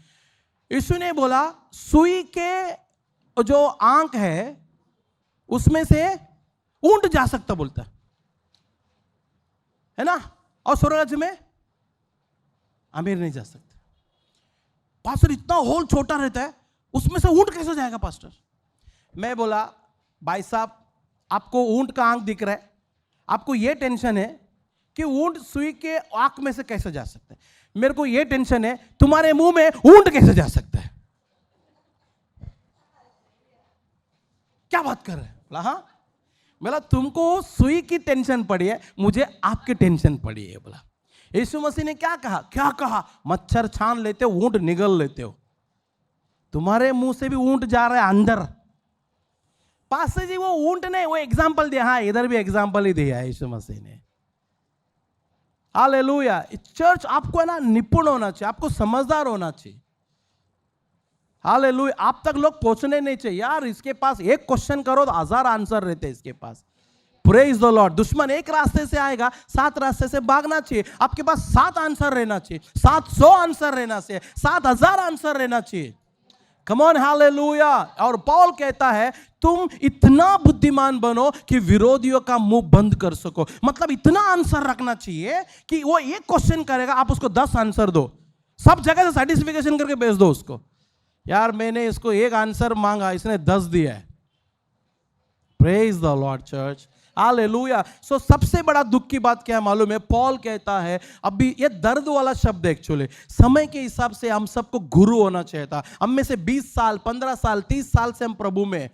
यीशु ने बोला सुई के जो आंख है उसमें से ऊंट जा सकता, बोलता है ना, और स्वर्ग में अमीर नहीं जा सकता। पास्टर इतना होल छोटा रहता है, उसमें से ऊंट कैसे जाएगा पास्टर? मैं बोला भाई साहब, आपको ऊंट का आंख दिख रहा है, आपको यह टेंशन है कि ऊंट सुई के आंख में से कैसे जा सकता है। मेरे को यह टेंशन है तुम्हारे मुंह में ऊंट कैसे जा सकता है। क्या बात कर रहे हैं? बोला हाँ। बोला तुमको सुई की टेंशन पड़ी है, मुझे आपकी टेंशन पड़ी है। बोला यीशु मसीह ने क्या कहा? क्या कहा? मच्छर छान लेते हो, ऊंट निगल लेते हो, तुम्हारे मुंह से भी ऊंट जा रहा है अंदर। पास्टर जी वो ऊंट ने वो एग्जाम्पल दिया, हाँ इधर भी एग्जाम्पल ही दिया यीशु मसीह ने। हालेलुया। चर्च आपको है ना निपुण होना चाहिए, आपको समझदार होना चाहिए। हालेलुया। आप तक लोग पहुंचने नहीं चाहिए यार, इसके पास एक क्वेश्चन करो तो 1000 आंसर रहते हैं इसके पास। Praise the Lord. दुश्मन एक रास्ते से आएगा, 7 रास्ते से भागना चाहिए। आपके पास 7 आंसर रहना चाहिए, 700 आंसर रहना चाहिए, 7000 आंसर रहना चाहिए। कम ऑन, हालेलुया। और पौल कहता है तुम इतना बुद्धिमान बनो कि विरोधियों का मुंह बंद कर सको। मतलब इतना आंसर रखना चाहिए कि वो एक क्वेश्चन करेगा, आप उसको 10 आंसर दो, सब जगह से सर्टिफिकेशन करके भेज दो उसको। यार मैंने इसको एक आंसर मांगा, इसने 10 दिया है। Praise the Lord church, hallelujah. So सबसे बड़ा दुख की बात क्या है मालूम है? पॉल कहता है, अभी ये दर्द वाला शब्द है एक्चुअली, समय के हिसाब से हम सबको गुरु होना चाहिए था। हम में से 20 साल 15 साल 30 साल से हम प्रभु में,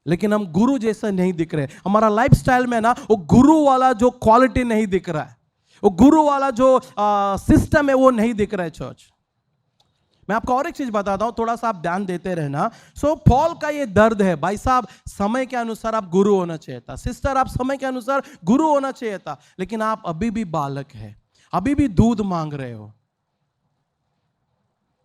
लेकिन हम गुरु जैसा नहीं दिख रहे। हमारा लाइफस्टाइल में ना वो गुरु वाला जो क्वालिटी नहीं दिख रहा है, वो गुरु वाला जो सिस्टम है वो नहीं दिख रहा है चर्च। मैं आपको और एक चीज बताता हूं, थोड़ा सा आप ध्यान देते रहना। सो पॉल का ये दर्द है, भाई साहब समय के अनुसार आप गुरु होना चाहिए था, सिस्टर आप समय के अनुसार गुरु होना चाहिए था, लेकिन आप अभी भी बालक है, अभी भी दूध मांग रहे हो।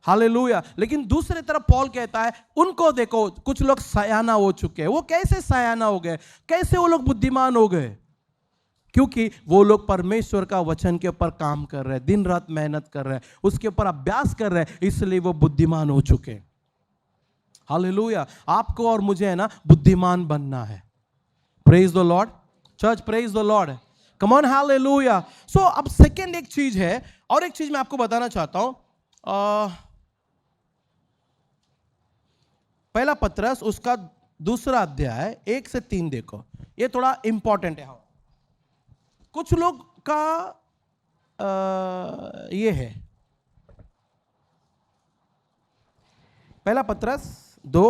हालेलुया। लेकिन दूसरी तरफ पॉल कहता है, उनको देखो, कुछ लोग सयाना हो चुके हैं। वो कैसे सयाना हो गए? कैसे वो लोग बुद्धिमान हो गए? क्योंकि वो लोग परमेश्वर का वचन के ऊपर काम कर रहे हैं, दिन रात मेहनत कर रहे हैं, उसके ऊपर अभ्यास कर रहे हैं, इसलिए वो बुद्धिमान हो चुके। हालेलुया। आपको और मुझे है ना बुद्धिमान बनना है। Praise the Lord church, praise the lord, come on, hallelujah. So अब सेकंड एक चीज है, और एक चीज मैं आपको बताना चाहता हूं। पहला पत्रस उसका दूसरा अध्याय 1 से 3 देखो, ये थोड़ा इंपॉर्टेंट है। कुछ लोग का ये है, पहला पत्रस 2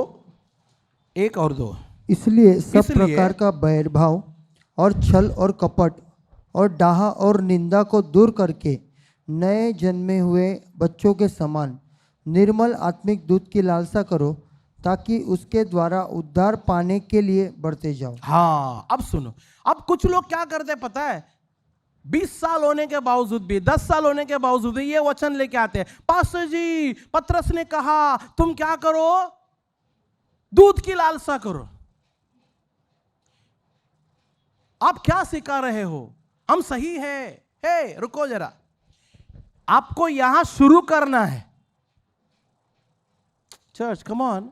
1 और 2। इसलिए सब प्रकार का बैरभाव और छल और कपट और डाहा और निंदा को दूर करके नए जन्मे हुए बच्चों के समान निर्मल आत्मिक दूध की लालसा करो, ताकि उसके द्वारा उद्धार पाने के लिए बढ़ते जाओ। हाँ, अब सुनो, अब कुछ लोग क्या करते पता है? 20 साल होने के बावजूद भी, 10 साल होने के बावजूद भी ये वचन लेके आते हैं, पास्टर जी पत्रस ने कहा तुम क्या करो? दूध की लालसा करो। आप क्या सिखा रहे हो? हम सही है? हे रुको जरा, आपको यहां शुरू करना है चर्च, कम ऑन।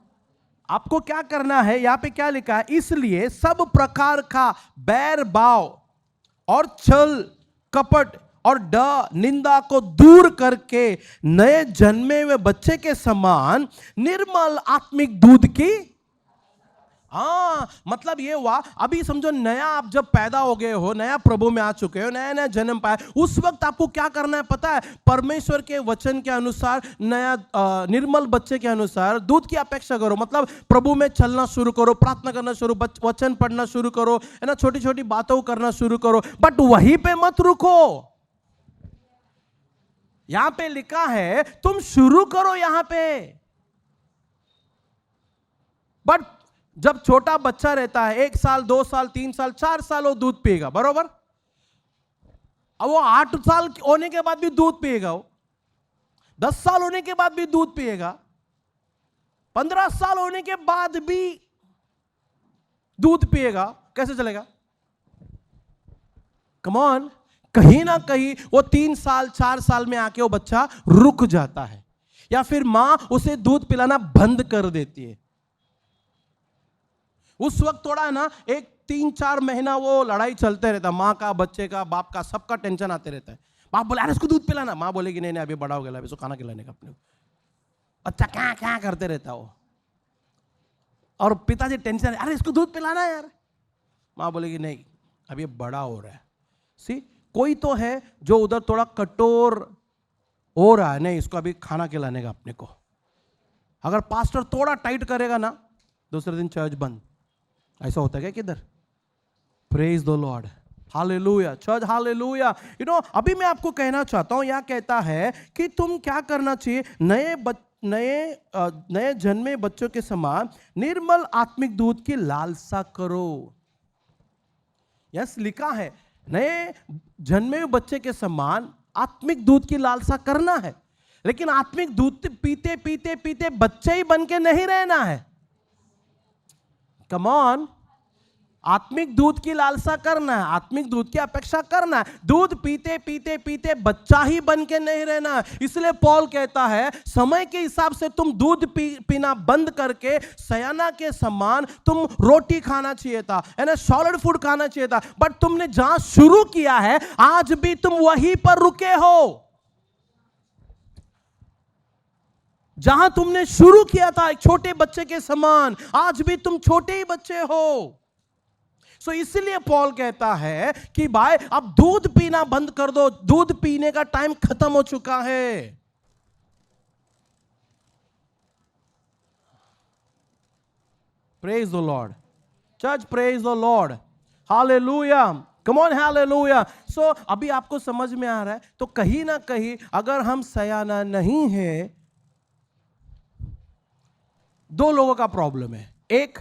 आपको क्या करना है? यहां पे क्या लिखा है? इसलिए सब प्रकार का बैर भाव और छल कपट और निंदा को दूर करके नए जन्मे हुए बच्चे के समान निर्मल आत्मिक दूध की, मतलब ये हुआ, अभी समझो नया आप जब पैदा हो गए हो, नया प्रभु में आ चुके हो, नया नया जन्म पाया, उस वक्त आपको क्या करना है पता है? परमेश्वर के वचन के अनुसार नया निर्मल बच्चे के अनुसार दूध की अपेक्षा करो। मतलब प्रभु में चलना शुरू करो, प्रार्थना करना शुरू, वचन पढ़ना शुरू करो, है ना, छोटी छोटी बातों करना शुरू करो। बट वहीं पे मत रुको। यहां पे लिखा है तुम शुरू करो यहां पे। बट जब छोटा बच्चा रहता है, 1 साल 2 साल 3 साल 4 साल वो दूध पिएगा, बरोबर। अब वो 8 साल होने के बाद भी दूध पिएगा, वो 10 साल होने के बाद भी दूध पिएगा, 15 साल होने के बाद भी दूध पिएगा। कैसे चलेगा? Come on. कहीं ना कहीं वो 3 साल 4 साल में आके वो बच्चा रुक जाता है, या फिर मां उसे दूध पिलाना बंद कर देती है। उस वक्त थोड़ा है ना, एक 3-4 महीना वो लड़ाई चलते रहता, माँ का, बच्चे का, बाप का, सबका टेंशन आते रहता है। बाप बोले अरे इसको दूध पिलाना, माँ बोलेगी नहीं नहीं अभी बड़ा हो गया, अभी इसको खाना खिलाने का अपने। बच्चा क्या क्या करते रहता वो, और पिताजी टेंशन, अरे इसको दूध पिलाना यार, माँ बोलेगी नहीं अभी बड़ा हो रहा है। सी, कोई तो है जो उधर थोड़ा कठोर हो रहा है, नहीं इसको अभी खाना खिलाने का अपने को। अगर पास्टर थोड़ा टाइट करेगा ना, दूसरे दिन चर्च बंद। ऐसा होता है क्या किधर? Praise the lord, hallelujah church, hallelujah. You know, अभी मैं आपको कहना चाहता हूं, यहां कहता है कि तुम क्या करना चाहिए? नए जन्मे बच्चों के समान निर्मल आत्मिक दूध की लालसा करो। यस, लिखा है नए जन्मे हुए बच्चे के समान आत्मिक दूध की लालसा करना है, लेकिन आत्मिक दूध पीते पीते पीते बच्चे ही बन के नहीं रहना है। कम ऑन, आत्मिक दूध की लालसा करना है, आत्मिक दूध की अपेक्षा करना है। दूध पीते पीते पीते बच्चा ही बन के नहीं रहना है। इसलिए पॉल कहता है समय के हिसाब से तुम दूध पीना बंद करके सयाना के समान तुम रोटी खाना चाहिए था, है ना, सॉलिड फूड खाना चाहिए था। बट तुमने जहां शुरू किया है आज भी तुम वहीं पर रुके हो। जहां तुमने शुरू किया था एक छोटे बच्चे के समान, आज भी तुम छोटे ही बच्चे हो। सो इसलिए पॉल कहता है कि भाई अब दूध पीना बंद कर दो, दूध पीने का टाइम खत्म हो चुका है। Praise the Lord church, praise the lord, hallelujah, come on, hallelujah. So अभी आपको समझ में आ रहा है? तो कहीं ना कहीं अगर हम सयाना नहीं है, दो लोगों का प्रॉब्लम है। एक,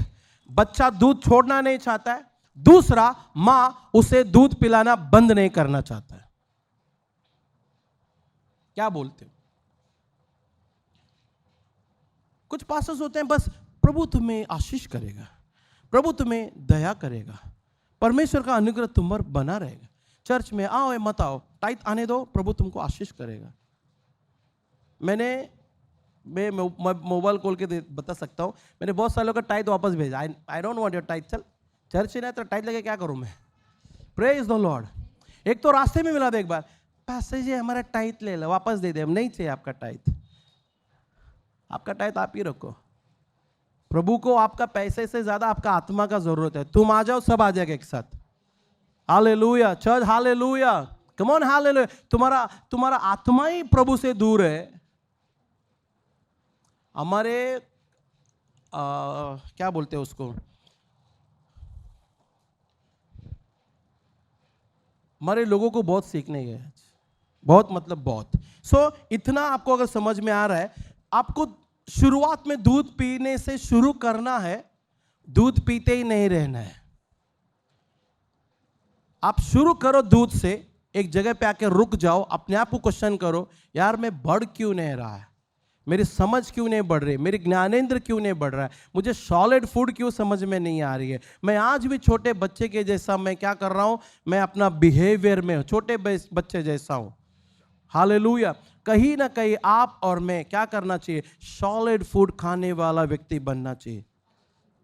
बच्चा दूध छोड़ना नहीं चाहता है, दूसरा, मां उसे दूध पिलाना बंद नहीं करना चाहता है। क्या बोलते हो? कुछ पास्टर्स होते हैं बस प्रभु तुम्हें आशीष करेगा, प्रभु तुम्हें दया करेगा, परमेश्वर का अनुग्रह तुम पर बना रहेगा, चर्च में आओ या मत आओ, टाइट आने दो, प्रभु तुमको आशीष करेगा। मैं मोबाइल खोल के बता सकता हूँ, मैंने बहुत सालों का टाइट वापस भेजा। I don't want your tight, चल चर्च में तो टाइट लगे क्या करूँ मैं? Praise the Lord. एक तो रास्ते में मिला था एक बार, पास्टर जी हमारा टाइट ले लो, वापस दे दे, हम नहीं चाहिए आपका टाइट, आपका टाइट आप ही रखो। प्रभु को आपका पैसे से ज्यादा आपका आत्मा का जरूरत है। तुम आ जाओ, सब आ जाएगा एक साथ। Hallelujah church, hallelujah, come on, hallelujah. तुम्हारा आत्मा ही प्रभु से दूर है। हमारे क्या बोलते हैं उसको, हमारे लोगों को बहुत सीखने गए, बहुत मतलब बहुत। सो इतना आपको अगर समझ में आ रहा है, आपको शुरुआत में दूध पीने से शुरू करना है, दूध पीते ही नहीं रहना है। आप शुरू करो दूध से, एक जगह पे आके रुक जाओ, अपने आप को क्वेश्चन करो, यार मैं बढ़ क्यों नहीं रहा है, मेरी समझ क्यों नहीं बढ़ रही, मेरी ज्ञानेंद्र क्यों नहीं बढ़ रहा है, मुझे सॉलिड फूड क्यों समझ में नहीं आ रही है, मैं आज भी छोटे बच्चे के जैसा मैं क्या कर रहा हूं, मैं अपना बिहेवियर में छोटे बच्चे जैसा हूं। हालेलुया। कहीं ना कहीं आप और मैं क्या करना चाहिए, सॉलिड फूड खाने वाला व्यक्ति बनना चाहिए।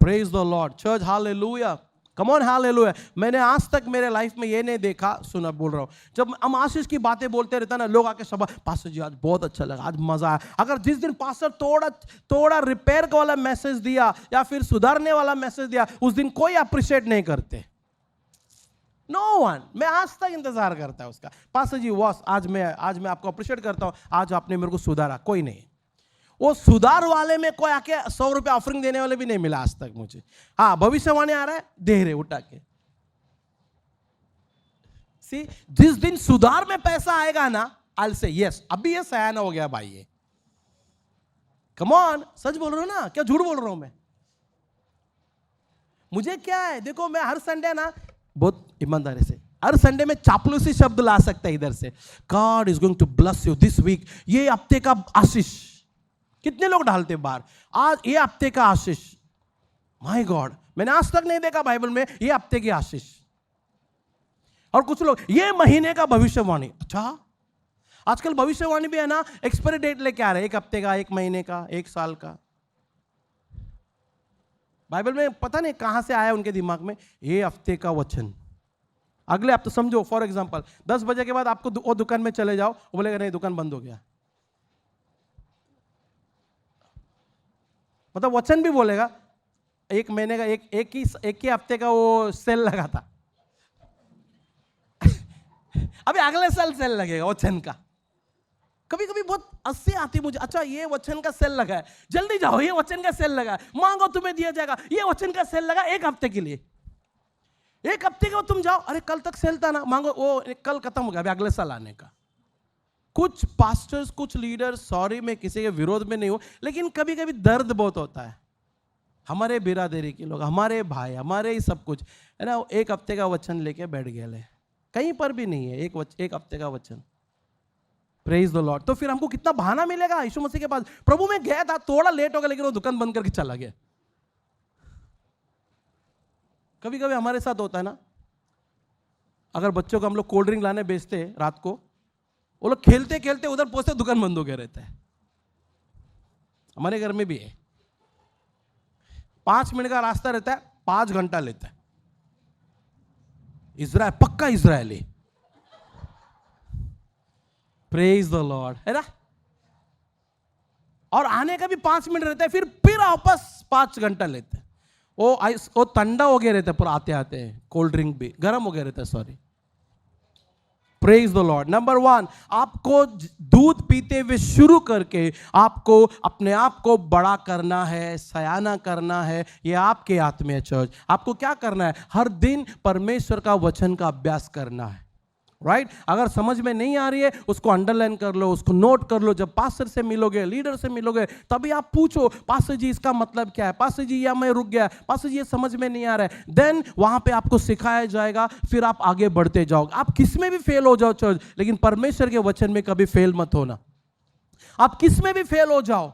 Praise the Lord church, hallelujah, come on, hallelujah. मैंने आज तक मेरे लाइफ में ये नहीं देखा, सुना बोल रहा हूं, जब हम आशीष की बातें बोलते रहता ना, लोग आके सब, पास्टर जी आज बहुत अच्छा लगा, आज मजा आया। अगर जिस दिन पास्टर थोड़ा रिपेयर वाला मैसेज दिया या फिर सुधारने वाला मैसेज दिया, उस दिन कोई अप्रिशिएट नहीं करते। No one. मैं आज तक इंतजार करता है उसका, पास्टर जी वॉस आज मैं आपको अप्रिशिएट करता हूं, आज आपने मेरे को सुधारा। कोई नहीं, वो सुधार वाले में कोई आके 100 रुपये ऑफरिंग देने वाले भी नहीं मिला आज तक मुझे। हाँ, भविष्यवाणी आ रहा है, दे रहे उठा के। सी, जिस दिन सुधार में पैसा आएगा ना, आई विल से यस, अभी ये सयाना हो गया भाई, ये कम ऑन, सच बोल रहा हूं ना, क्या झूठ बोल रहा हूं मैं? मुझे क्या है, देखो मैं हर संडे ना, बहुत ईमानदारी से हर संडे में चापलूसी शब्द ला सकता है इधर से, God is going to bless you this week, ये हफ्ते का आशीष। कितने लोग डालते बाहर, आज ये हफ्ते का आशीष। माय गॉड, मैंने आज तक नहीं देखा बाइबल में ये हफ्ते की आशीष। और कुछ लोग ये महीने का भविष्यवाणी। अच्छा, आजकल भविष्यवाणी भी है ना, एक्सपायरी डेट लेके आ रहे, एक हफ्ते का, एक महीने का, एक साल का। बाइबल में पता नहीं कहां से आया उनके दिमाग में ये हफ्ते का वचन। अगले हफ्ते समझो, फॉर एग्जांपल 10 बजे के बाद आपको वो दुकान में चले जाओ, वो बोलेगा नहीं दुकान बंद हो गया। मतलब वचन भी बोलेगा, एक महीने का, एक ही हफ्ते का वो सेल लगा था अभी अगले साल सेल लगेगा वचन का। कभी कभी बहुत हंसी आती मुझे, अच्छा ये वचन का सेल लगा है, जल्दी जाओ, ये वचन का सेल लगा है, मांगो तुम्हें दिया जाएगा, ये वचन का सेल लगा एक हफ्ते के लिए, एक हफ्ते के तुम जाओ, अरे कल तक सेल था ना, मांगो, वो कल खत्म हो गया, अभी अगले साल आने का। कुछ पास्टर्स, कुछ लीडर्स, सॉरी मैं किसी के विरोध में नहीं हूं, लेकिन कभी कभी दर्द बहुत होता है। हमारे बिरादरी के लोग, हमारे भाई, हमारे ही सब कुछ है ना, एक हफ्ते का वचन लेके बैठ गए, कहीं पर भी नहीं है एक हफ्ते का वचन। Praise the Lord. तो फिर हमको कितना बहाना मिलेगा यीशु मसीह के पास, प्रभु मैं गया था, थोड़ा लेट हो गया, लेकिन वो दुकान बंद करके चला गया। कभी कभी हमारे साथ होता है ना, अगर बच्चों को हम लोग कोल्ड ड्रिंक लाने बेचते हैं रात को, वो लोग खेलते खेलते उधर पहुंचते दुकान बंद हो गया रहता है। हमारे घर में भी है, 5 मिनट का रास्ता रहता है, 5 घंटा लेता है। इज़राइल, पक्का इज़राइली। प्रेज द लॉर्ड, है ना। और आने का भी 5 मिनट रहता है, फिर वापस 5 घंटा लेते हैं। वो ठंडा हो गया रहता है पूरा, आते आते कोल्ड ड्रिंक भी गर्म हो गया रहता है, sorry. Praise the Lord. Number 1, आपको दूध पीते हुए शुरू करके आपको अपने आप को बड़ा करना है, सयाना करना है। ये आपके हाथ में है चर्च। आपको क्या करना है? हर दिन परमेश्वर का वचन का अभ्यास करना है, राइट? अगर समझ में नहीं आ रही है उसको अंडरलाइन कर लो, उसको नोट कर लो। जब पास्टर से मिलोगे, लीडर से मिलोगे, तभी आप पूछो, पास्टर जी इसका मतलब क्या है? पास्टर जी या मैं रुक गया, पास्टर जी ये समझ में नहीं आ रहा है। देन वहां पे आपको सिखाया जाएगा, फिर आप आगे बढ़ते जाओगे। आप किस में भी फेल हो जाओ चर्च, लेकिन परमेश्वर के वचन में कभी फेल मत होना। आप किस में भी फेल हो जाओ,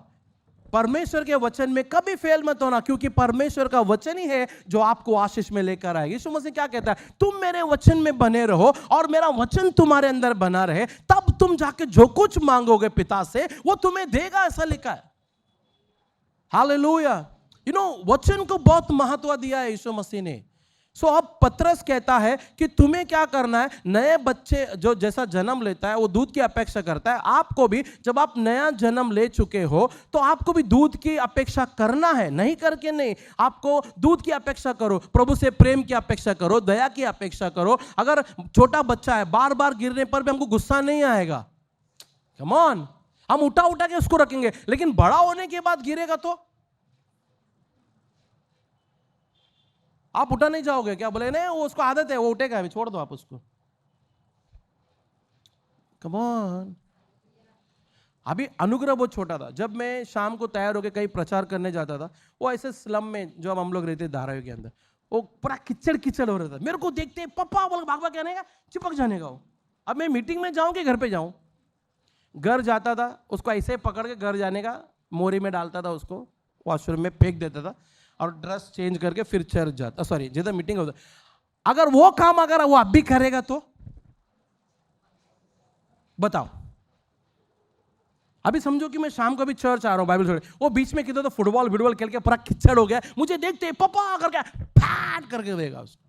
परमेश्वर के वचन में कभी फेल मत होना, क्योंकि परमेश्वर का वचन ही है जो आपको आशीष में लेकर आए। यीशु मसीह क्या कहता है? तुम मेरे वचन में बने रहो और मेरा वचन तुम्हारे अंदर बना रहे, तब तुम जाके जो कुछ मांगोगे पिता से वो तुम्हें देगा, ऐसा लिखा है। हालेलुया। यू नो, वचन को बहुत महत्व दिया है यीशु मसीह ने। सो अब पतरस कहता है कि तुम्हें क्या करना है? नए बच्चे जो जैसा जन्म लेता है वो दूध की अपेक्षा करता है। आपको भी जब आप नया जन्म ले चुके हो तो आपको भी दूध की अपेक्षा करना है, नहीं करके नहीं। आपको दूध की अपेक्षा करो, प्रभु से प्रेम की अपेक्षा करो, दया की अपेक्षा करो। अगर छोटा बच्चा है, बार बार गिरने पर भी हमको गुस्सा नहीं आएगा, कम ऑन, हम उठा उठा के उसको रखेंगे। लेकिन बड़ा होने के बाद गिरेगा तो आप उठा नहीं जाओगे क्या? बोले नहीं वो उसको आदत है, वो उठेगा, अभी छोड़ दो आप उसको। Come on. अभी अनुग्रह बहुत छोटा था, जब मैं शाम को तैयार होकर कहीं प्रचार करने जाता था, वो ऐसे स्लम में जो हम लोग रहते धारावी के अंदर, वो पूरा किचड़ किचड़ हो रहा था। मेरे को देखते पापा बोल भाग भाग कहने का, चिपक जाने का। अब मैं मीटिंग में जाऊं कि घर पे जाऊं? घर जाता था, उसको ऐसे पकड़ के घर जाने का, मोरी में डालता था, उसको वॉशरूम में फेंक देता था और ड्रेस चेंज करके फिर चर्च जाता, सॉरी जिधर मीटिंग होता। अगर वो काम अगर वो अब भी करेगा तो बताओ। अभी समझो कि मैं शाम को भी चर्च आ रहा हूं बाइबल छोड़, वो बीच में किधर तो फुटबॉल खेल के पूरा किचड़ हो गया, मुझे देखते पापा करके फैट करके देगा उसको।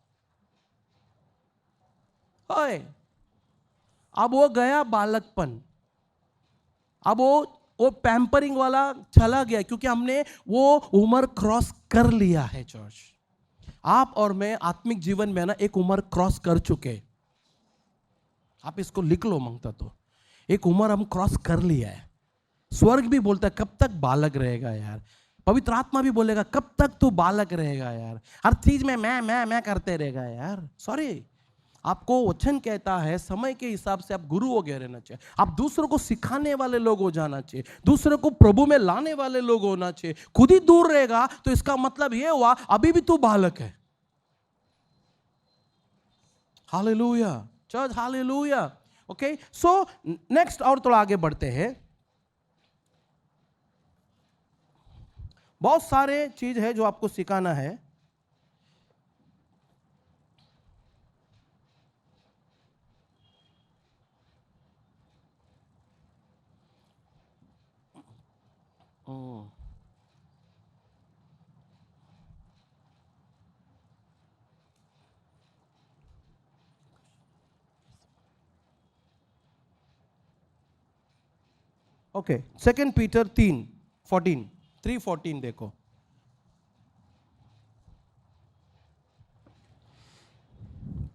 ओए, अब वो गया बालकपन, अब वो पैम्परिंग वाला चला गया, क्योंकि हमने वो उम्र क्रॉस कर लिया है चर्च। आप और मैं आत्मिक जीवन में ना एक उम्र क्रॉस कर चुके। आप इसको लिख लो मांगता तो, एक उम्र हम क्रॉस कर लिया है। स्वर्ग भी बोलता है कब तक बालक रहेगा यार, पवित्र आत्मा भी बोलेगा कब तक तू बालक रहेगा यार, हर चीज में मैं करते रहेगा यार। सॉरी, आपको वचन कहता है समय के हिसाब से आप गुरु हो गए रहना चाहिए। आप दूसरों को सिखाने वाले लोग हो जाना चाहिए, दूसरों को प्रभु में लाने वाले लोग होना चाहिए। खुद ही दूर रहेगा तो इसका मतलब यह हुआ अभी भी तू बालक है। Hallelujah church, hallelujah. Okay, so next और थोड़ा आगे बढ़ते हैं। बहुत सारे चीज है जो आपको सिखाना है। ओके, 2 पीटर 3:14 देखो।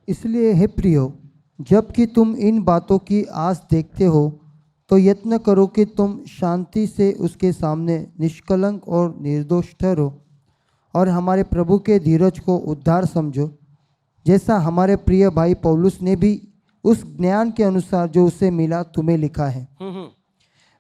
इसलिए हे प्रियो, जबकि तुम इन बातों की आस देखते हो तो यत्न करो कि तुम शांति से उसके सामने निष्कलंक और निर्दोष ठहरो और हमारे प्रभु के धीरज को उद्धार समझो, जैसा हमारे प्रिय भाई पौलुस ने भी उस ज्ञान के अनुसार जो उसे मिला तुम्हें लिखा है।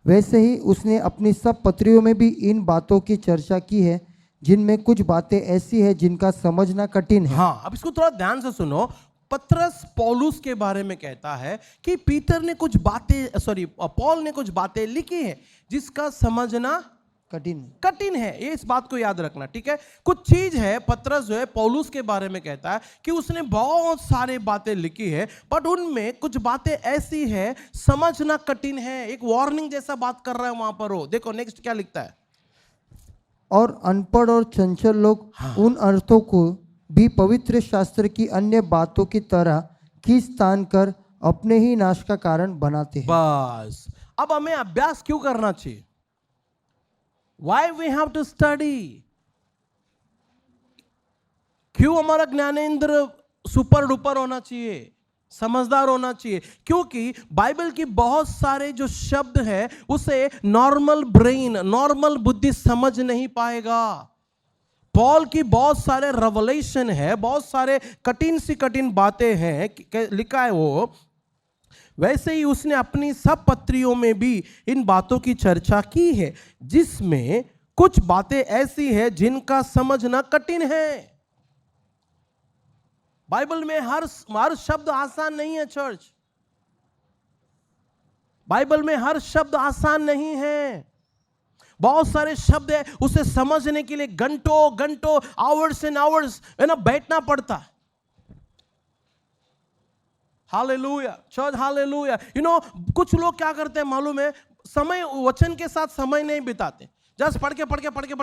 वैसे ही उसने अपनी सब पत्रियों में भी इन बातों की चर्चा की है, जिनमें कुछ बातें ऐसी है जिनका समझना कठिन है। हाँ, अब इसको थोड़ा ध्यान से सुनो। पतरस पौलुस के बारे में कहता है कि पीटर ने कुछ बातें, सॉरी पॉल ने कुछ बातें लिखी है जिसका समझना कठिन है। ये इस बात को याद रखना, ठीक है? कुछ चीज है, पतरस जो है पौलुस के बारे में कहता है कि उसने बहुत सारे बातें लिखी है, बट उनमें कुछ बातें ऐसी है समझना कठिन है। एक वार्निंग जैसा बात कर रहा है वहां पर। हो देखो नेक्स्ट क्या लिखता है। और अनपढ़ और चंचल लोग उन अर्थों को भी पवित्र शास्त्र की अन्य बातों की तरह खींच तान कर अपने ही नाश का कारण बनाते हैं। बस, अब हमें अभ्यास क्यों करना चाहिए? Why we have to study? क्यों हमारा ज्ञानेंद्र सुपर डुपर होना चाहिए, समझदार होना चाहिए? क्योंकि बाइबल की बहुत सारे जो शब्द है उसे नॉर्मल ब्रेन, नॉर्मल बुद्धि समझ नहीं पाएगा। पॉल की बहुत सारे रेवलेशन है, बहुत सारे कठिन सी कठिन बातें हैं, लिखा है वो। वैसे ही उसने अपनी सब पत्रियों में भी इन बातों की चर्चा की है, जिसमें कुछ बातें ऐसी हैं जिनका समझना कठिन है। बाइबल में हर शब्द आसान नहीं है चर्च। बाइबल में हर शब्द आसान नहीं है। बहुत सारे शब्द है, उसे समझने के लिए घंटों घंटों, आवर्स एंड आवर्स बैठना पड़ता है। Hallelujah church, hallelujah. कुछ लोग क्या करते हैं मालूम है, समय वचन के साथ समय नहीं बिताते, जस्ट पढ़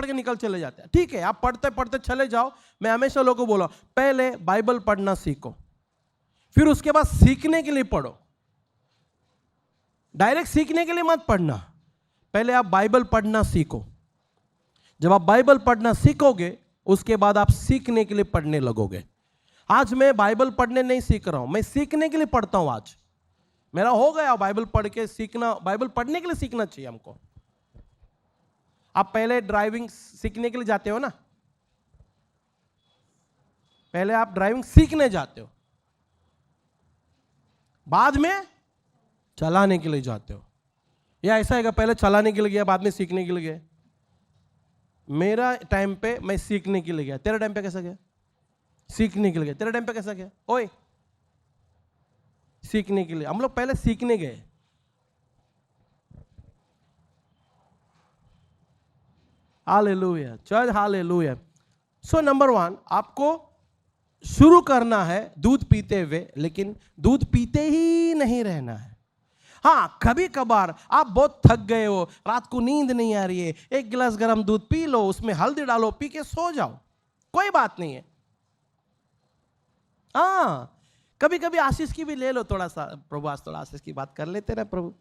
के निकल चले जाते हैं। ठीक है, आप पढ़ते पढ़ते चले जाओ। मैं हमेशा लोगों को बोला, पहले बाइबल पढ़ना सीखो, फिर उसके बाद सीखने के लिए पढ़ो। डायरेक्ट सीखने के लिए मत पढ़ना, पहले आप बाइबल पढ़ना सीखो। जब आप बाइबल पढ़ना सीखोगे, उसके बाद आप सीखने के लिए पढ़ने लगोगे। आज मैं बाइबल पढ़ने नहीं सीख रहा हूं, मैं सीखने के लिए पढ़ता हूं। आज मेरा हो गया बाइबल पढ़ के सीखना, बाइबल पढ़ने के लिए सीखना चाहिए हमको। आप पहले ड्राइविंग सीखने के लिए जाते हो ना, पहले आप ड्राइविंग सीखने जाते हो, बाद में चलाने के लिए जाते हो। या ऐसा है कि पहले चलाने के लिए गया, बाद में सीखने के लिए गया? मेरा टाइम पे मैं सीखने के लिए गया, तेरा टाइम पे कैसा गया? सीखने के लिए गया। तेरा टाइम पे कैसा गया? ओए, सीखने के लिए। हम लोग पहले सीखने गए। Hallelujah church, hallelujah. So number 1, आपको शुरू करना है दूध पीते हुए, लेकिन दूध पीते ही नहीं रहना है। हाँ, कभी कभार आप बहुत थक गए हो, रात को नींद नहीं आ रही है, एक गिलास गर्म दूध पी लो, उसमें हल्दी डालो, पी के सो जाओ, कोई बात नहीं है। हाँ, कभी कभी आशीष की भी ले लो थोड़ा सा। प्रभु आज थोड़ा आशीष की बात कर लेते ना प्रभु।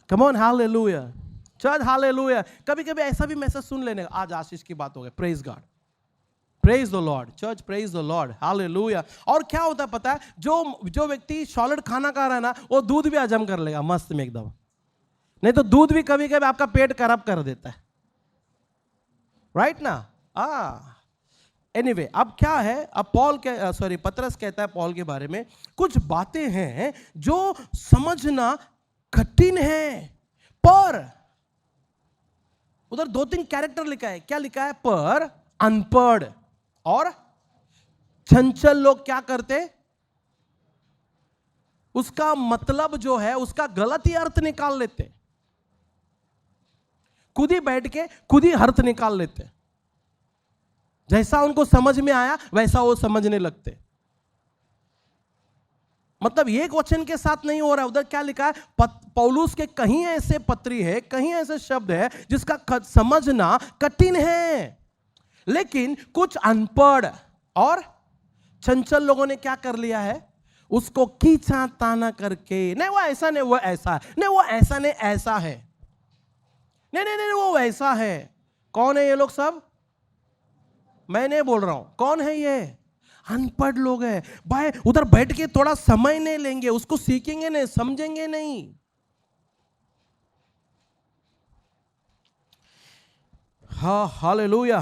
Come on, hallelujah church, hallelujah. कभी कभी ऐसा भी मैसेज सुन लेने, आज आशीष की बात हो गई, praise God, praise the Lord church, praise the lord, hallelujah. और क्या होता है पता है, जो व्यक्ति सॉलिड खाना खा रहा है ना, वो दूध भी हजम कर लेगा मस्त में एकदम। नहीं तो दूध भी कभी कभी आपका पेट खराब कर देता है, राइट ना? एनीवे, अब क्या है, अब पतरस कहता है पॉल के बारे में, कुछ बातें हैं जो समझना कठिन है, पर उधर 2-3 कैरेक्टर लिखा है। क्या लिखा है? पर अनपढ़ और चंचल लोग क्या करते, उसका मतलब जो है उसका गलत ही अर्थ निकाल लेते, खुद ही बैठ के खुद ही अर्थ निकाल लेते, जैसा उनको समझ में आया वैसा वो समझने लगते। मतलब एक वचन के साथ नहीं हो रहा है। उधर क्या लिखा है, पौलुस के कहीं ऐसे पत्री है, कहीं ऐसे शब्द है जिसका समझना कठिन है, लेकिन कुछ अनपढ़ और चंचल लोगों ने क्या कर लिया है, उसको खींचा ताना करके, नहीं वो ऐसा नहीं, वो ऐसा है, नहीं वो ऐसा नहीं, ऐसा है, नहीं नहीं नहीं वो वैसा है। कौन है ये लोग सब? मैं नहीं बोल रहा हूं, कौन है ये? अनपढ़ लोग हैं भाई। उधर बैठ के थोड़ा समय नहीं लेंगे, उसको सीखेंगे नहीं, समझेंगे नहीं। हाँ, हालेलुया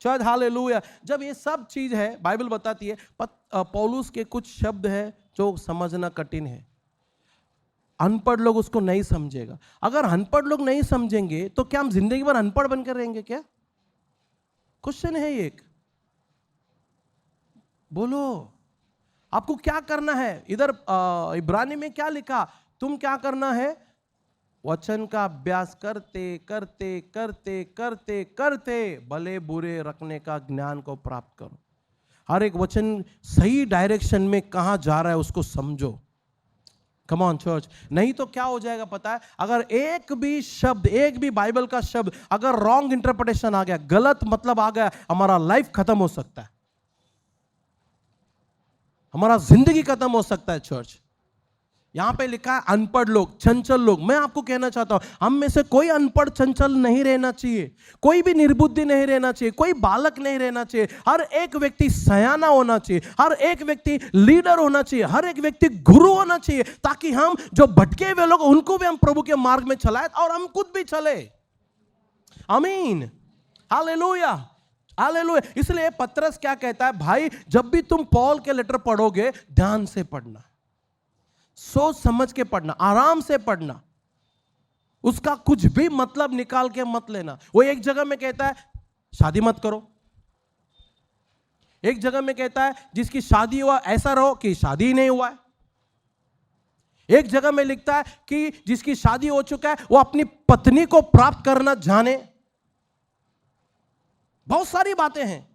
चर्च, हालेलुया। जब ये सब चीज है, बाइबल बताती है पौलुस के कुछ शब्द है जो समझना कठिन है, अनपढ़ लोग उसको नहीं समझेगा। अगर अनपढ़ लोग नहीं समझेंगे तो क्या हम जिंदगी भर अनपढ़ बनकर रहेंगे क्या? क्वेश्चन है एक, बोलो आपको क्या करना है? इधर इब्रानी में क्या लिखा, तुम क्या करना है? वचन का अभ्यास करते करते करते करते करते भले बुरे रखने का ज्ञान को प्राप्त करो। हर एक वचन सही डायरेक्शन में कहां जा रहा है उसको समझो। कम ऑन चर्च, नहीं तो क्या हो जाएगा पता है, अगर एक भी शब्द, एक भी बाइबल का शब्द अगर रॉन्ग इंटरप्रिटेशन आ गया, गलत मतलब आ गया, हमारा लाइफ खत्म हो सकता है, हमारा जिंदगी खत्म हो सकता है चर्च। यहां पे लिखा है अनपढ़ लोग, चंचल लोग। मैं आपको कहना चाहता हूं, हम में से कोई अनपढ़ चंचल नहीं रहना चाहिए, कोई भी निर्बुद्धि नहीं रहना चाहिए, कोई बालक नहीं रहना चाहिए। हर एक व्यक्ति सयाना होना चाहिए, हर एक व्यक्ति लीडर होना चाहिए, हर एक व्यक्ति गुरु होना चाहिए, ताकि हम जो भटके हुए लोग उनको भी हम प्रभु के मार्ग में चलाएं और हम खुद भी चले। आमीन, हालेलुया, हालेलुया। इसलिए पतरस क्या कहता है, भाई जब भी तुम पौल के लेटर पढ़ोगे ध्यान से पढ़ना, सोच समझ के पढ़ना, आराम से पढ़ना, उसका कुछ भी मतलब निकाल के मत लेना। वो एक जगह में कहता है शादी मत करो, एक जगह में कहता है जिसकी शादी हुआ ऐसा रहो कि शादी ही नहीं हुआ है, एक जगह में लिखता है कि जिसकी शादी हो चुका है वो अपनी पत्नी को प्राप्त करना जाने। बहुत सारी बातें हैं।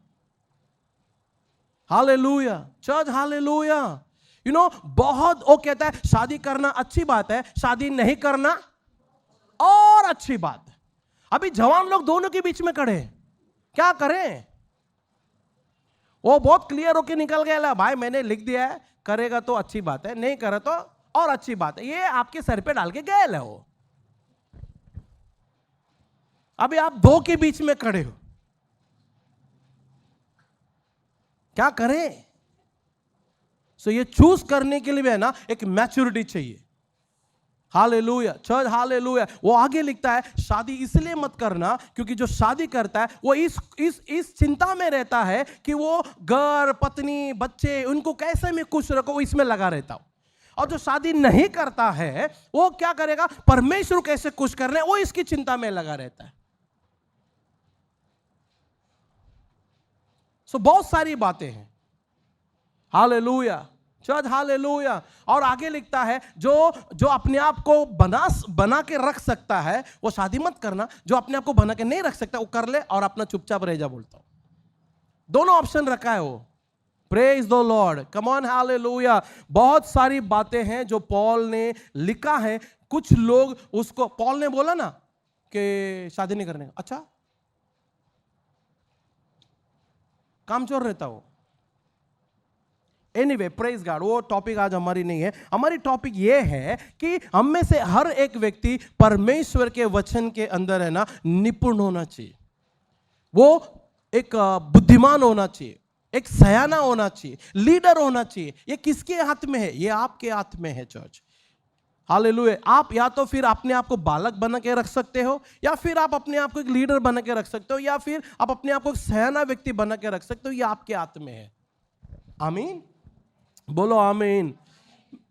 Hallelujah church, hallelujah. बहुत, वो कहता है शादी करना अच्छी बात है, शादी नहीं करना और अच्छी बात है। अभी जवान लोग दोनों के बीच में खड़े हैं, क्या करें? वो बहुत क्लियर होके निकल गया, भाई मैंने लिख दिया है, करेगा तो अच्छी बात है, नहीं करे तो और अच्छी बात है। ये आपके सर पे डाल के गए है वो। अभी आप दो के बीच में खड़े हो, क्या करें? सो ये चूज करने के लिए भी है ना एक मैच्योरिटी चाहिए। Hallelujah church, hallelujah. वो आगे लिखता है शादी इसलिए मत करना क्योंकि जो शादी करता है वो इस चिंता में रहता है कि वो घर, पत्नी, बच्चे उनको कैसे में खुश रखो, इसमें लगा रहता हो। और जो शादी नहीं करता है वो क्या करेगा, परमेश्वर को कैसे खुश करना है वो इसकी चिंता में लगा रहता है। सो बहुत सारी बातें हैं। Hallelujah church, hallelujah. और आगे लिखता है जो अपने आप को बना के रख सकता है वो शादी मत करना, जो अपने आप को बना के नहीं रख सकता वो कर ले और अपना चुपचाप रह जा, बोलता हूं। दोनों ऑप्शन रखा है वो। Praise the lord, come on, hallelujah. बहुत सारी बातें हैं जो पॉल ने लिखा है। कुछ लोग उसको, पॉल ने बोला ना कि शादी नहीं करने, अच्छा कामचोर रहता हो। एनीवे, प्रेज गॉड, वो टॉपिक आज हमारी नहीं है। हमारी टॉपिक ये है कि हम में से हर एक व्यक्ति परमेश्वर के वचन के अंदर है ना निपुण होना चाहिए। वो एक बुद्धिमान होना चाहिए, एक सयाना होना चाहिए, लीडर होना चाहिए। ये किसके हाथ में है? ये आपके हाथ में है चर्च। हालेलुया। आप या तो फिर अपने आप को बालक बना के रख सकते हो, या फिर आप अपने आप को एक लीडर बना के रख सकते हो, या फिर आप अपने आप को एक सयाना व्यक्ति बना के रख सकते हो। ये आपके हाथ में है। आमीन, बोलो आमीन।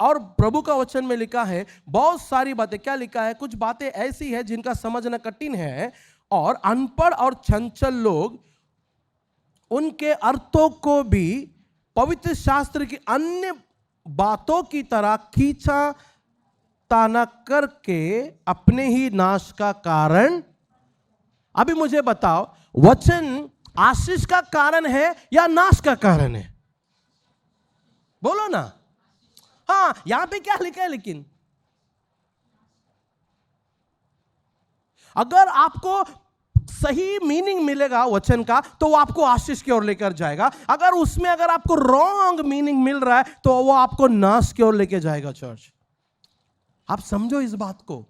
और प्रभु का वचन में लिखा है बहुत सारी बातें। क्या लिखा है? कुछ बातें ऐसी है जिनका समझना कठिन है, और अनपढ़ और चंचल लोग उनके अर्थों को भी पवित्र शास्त्र की अन्य बातों की तरह खींचा ताना करके अपने ही नाश का कारण। अभी मुझे बताओ, वचन आशीष का कारण है या नाश का कारण है? बोलो ना। हाँ, यहां पे क्या लिखा है? लेकिन अगर आपको सही मीनिंग मिलेगा वचन का तो वो आपको आशीष की ओर लेकर जाएगा। अगर उसमें अगर आपको रॉन्ग मीनिंग मिल रहा है तो वो आपको नाश की ओर लेकर जाएगा। चर्च, आप समझो इस बात को।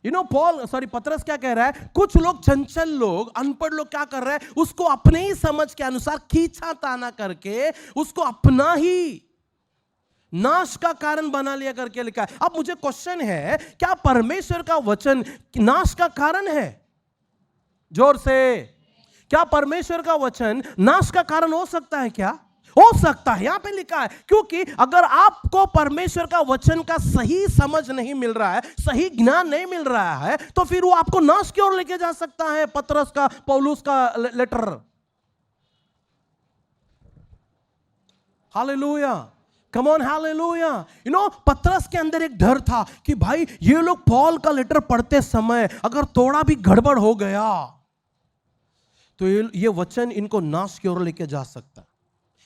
पतरस क्या कह रहा है? कुछ लोग, चंचल लोग, अनपढ़ लोग क्या कर रहे हैं? उसको अपने ही समझ के अनुसार खींचा ताना करके उसको अपना ही नाश का कारण बना लिया करके लिखा है। अब मुझे क्वेश्चन है, क्या परमेश्वर का वचन नाश का कारण है? जोर से, क्या परमेश्वर का वचन नाश का कारण हो सकता है? क्या हो सकता है? यहां पे लिखा है, क्योंकि अगर आपको परमेश्वर का वचन का सही समझ नहीं मिल रहा है, सही ज्ञान नहीं मिल रहा है, तो फिर वो आपको नाश की ओर लेके जा सकता है। पतरस का, पौलुस का letter. Hallelujah, come on, hallelujah. Patras के अंदर एक डर था कि भाई ये लोग पॉल का लेटर पढ़ते समय अगर थोड़ा भी गड़बड़ हो गया तो ये वचन इनको नाश की ओर लेके जा सकता है।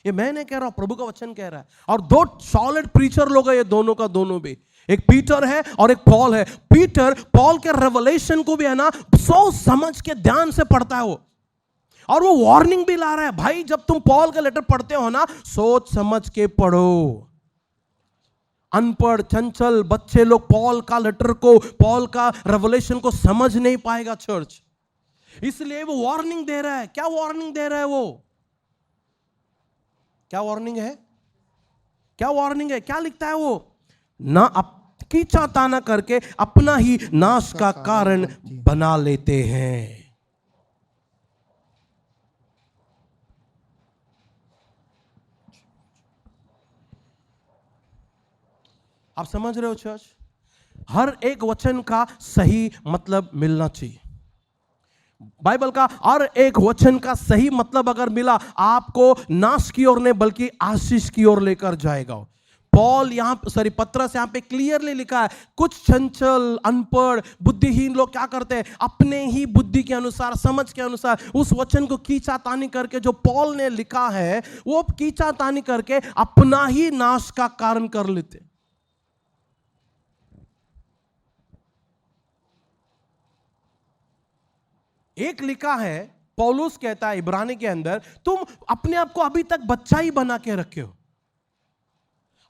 ये मैं नहीं कह रहा हूं, प्रभु का वचन कह रहा है। और दो सॉलिड प्रीचर लोग हैं, ये दोनों का दोनों भी, एक पीटर है और एक पॉल है। पीटर पॉल के रेवलेशन को भी है ना सोच समझ के ध्यान से पढ़ता है वो, और वो वार्निंग भी ला रहा है, भाई जब तुम पॉल का लेटर पढ़ते हो ना सोच समझ के पढ़ो। अनपढ़ चंचल बच्चे लोग पॉल का लेटर को, पॉल का रेवलेशन को समझ नहीं पाएगा चर्च। इसलिए वो वार्निंग दे रहा है। क्या वार्निंग दे रहा है वो? क्या वार्निंग है? क्या वार्निंग है? क्या लिखता है वो? ना कीचा ताना करके अपना ही नाश का कारण बना लेते हैं। आप समझ रहे हो चर्च? हर एक वचन का सही मतलब मिलना चाहिए। बाइबल का हर एक वचन का सही मतलब अगर मिला, आपको नाश की ओर नहीं बल्कि आशीष की ओर लेकर जाएगा। पॉल यहां पत्रस यहां पे क्लियरली लिखा है, कुछ चंचल अनपढ़ बुद्धिहीन लोग क्या करते हैं, अपने ही बुद्धि के अनुसार, समझ के अनुसार उस वचन को कीचातानी करके, जो पॉल ने लिखा है वो कीचातानी करके अपना ही नाश का कारण कर लेते। एक लिखा है, पौलुस कहता है इब्रानी के अंदर, तुम अपने आप को अभी तक बच्चा ही बना के रखे हो,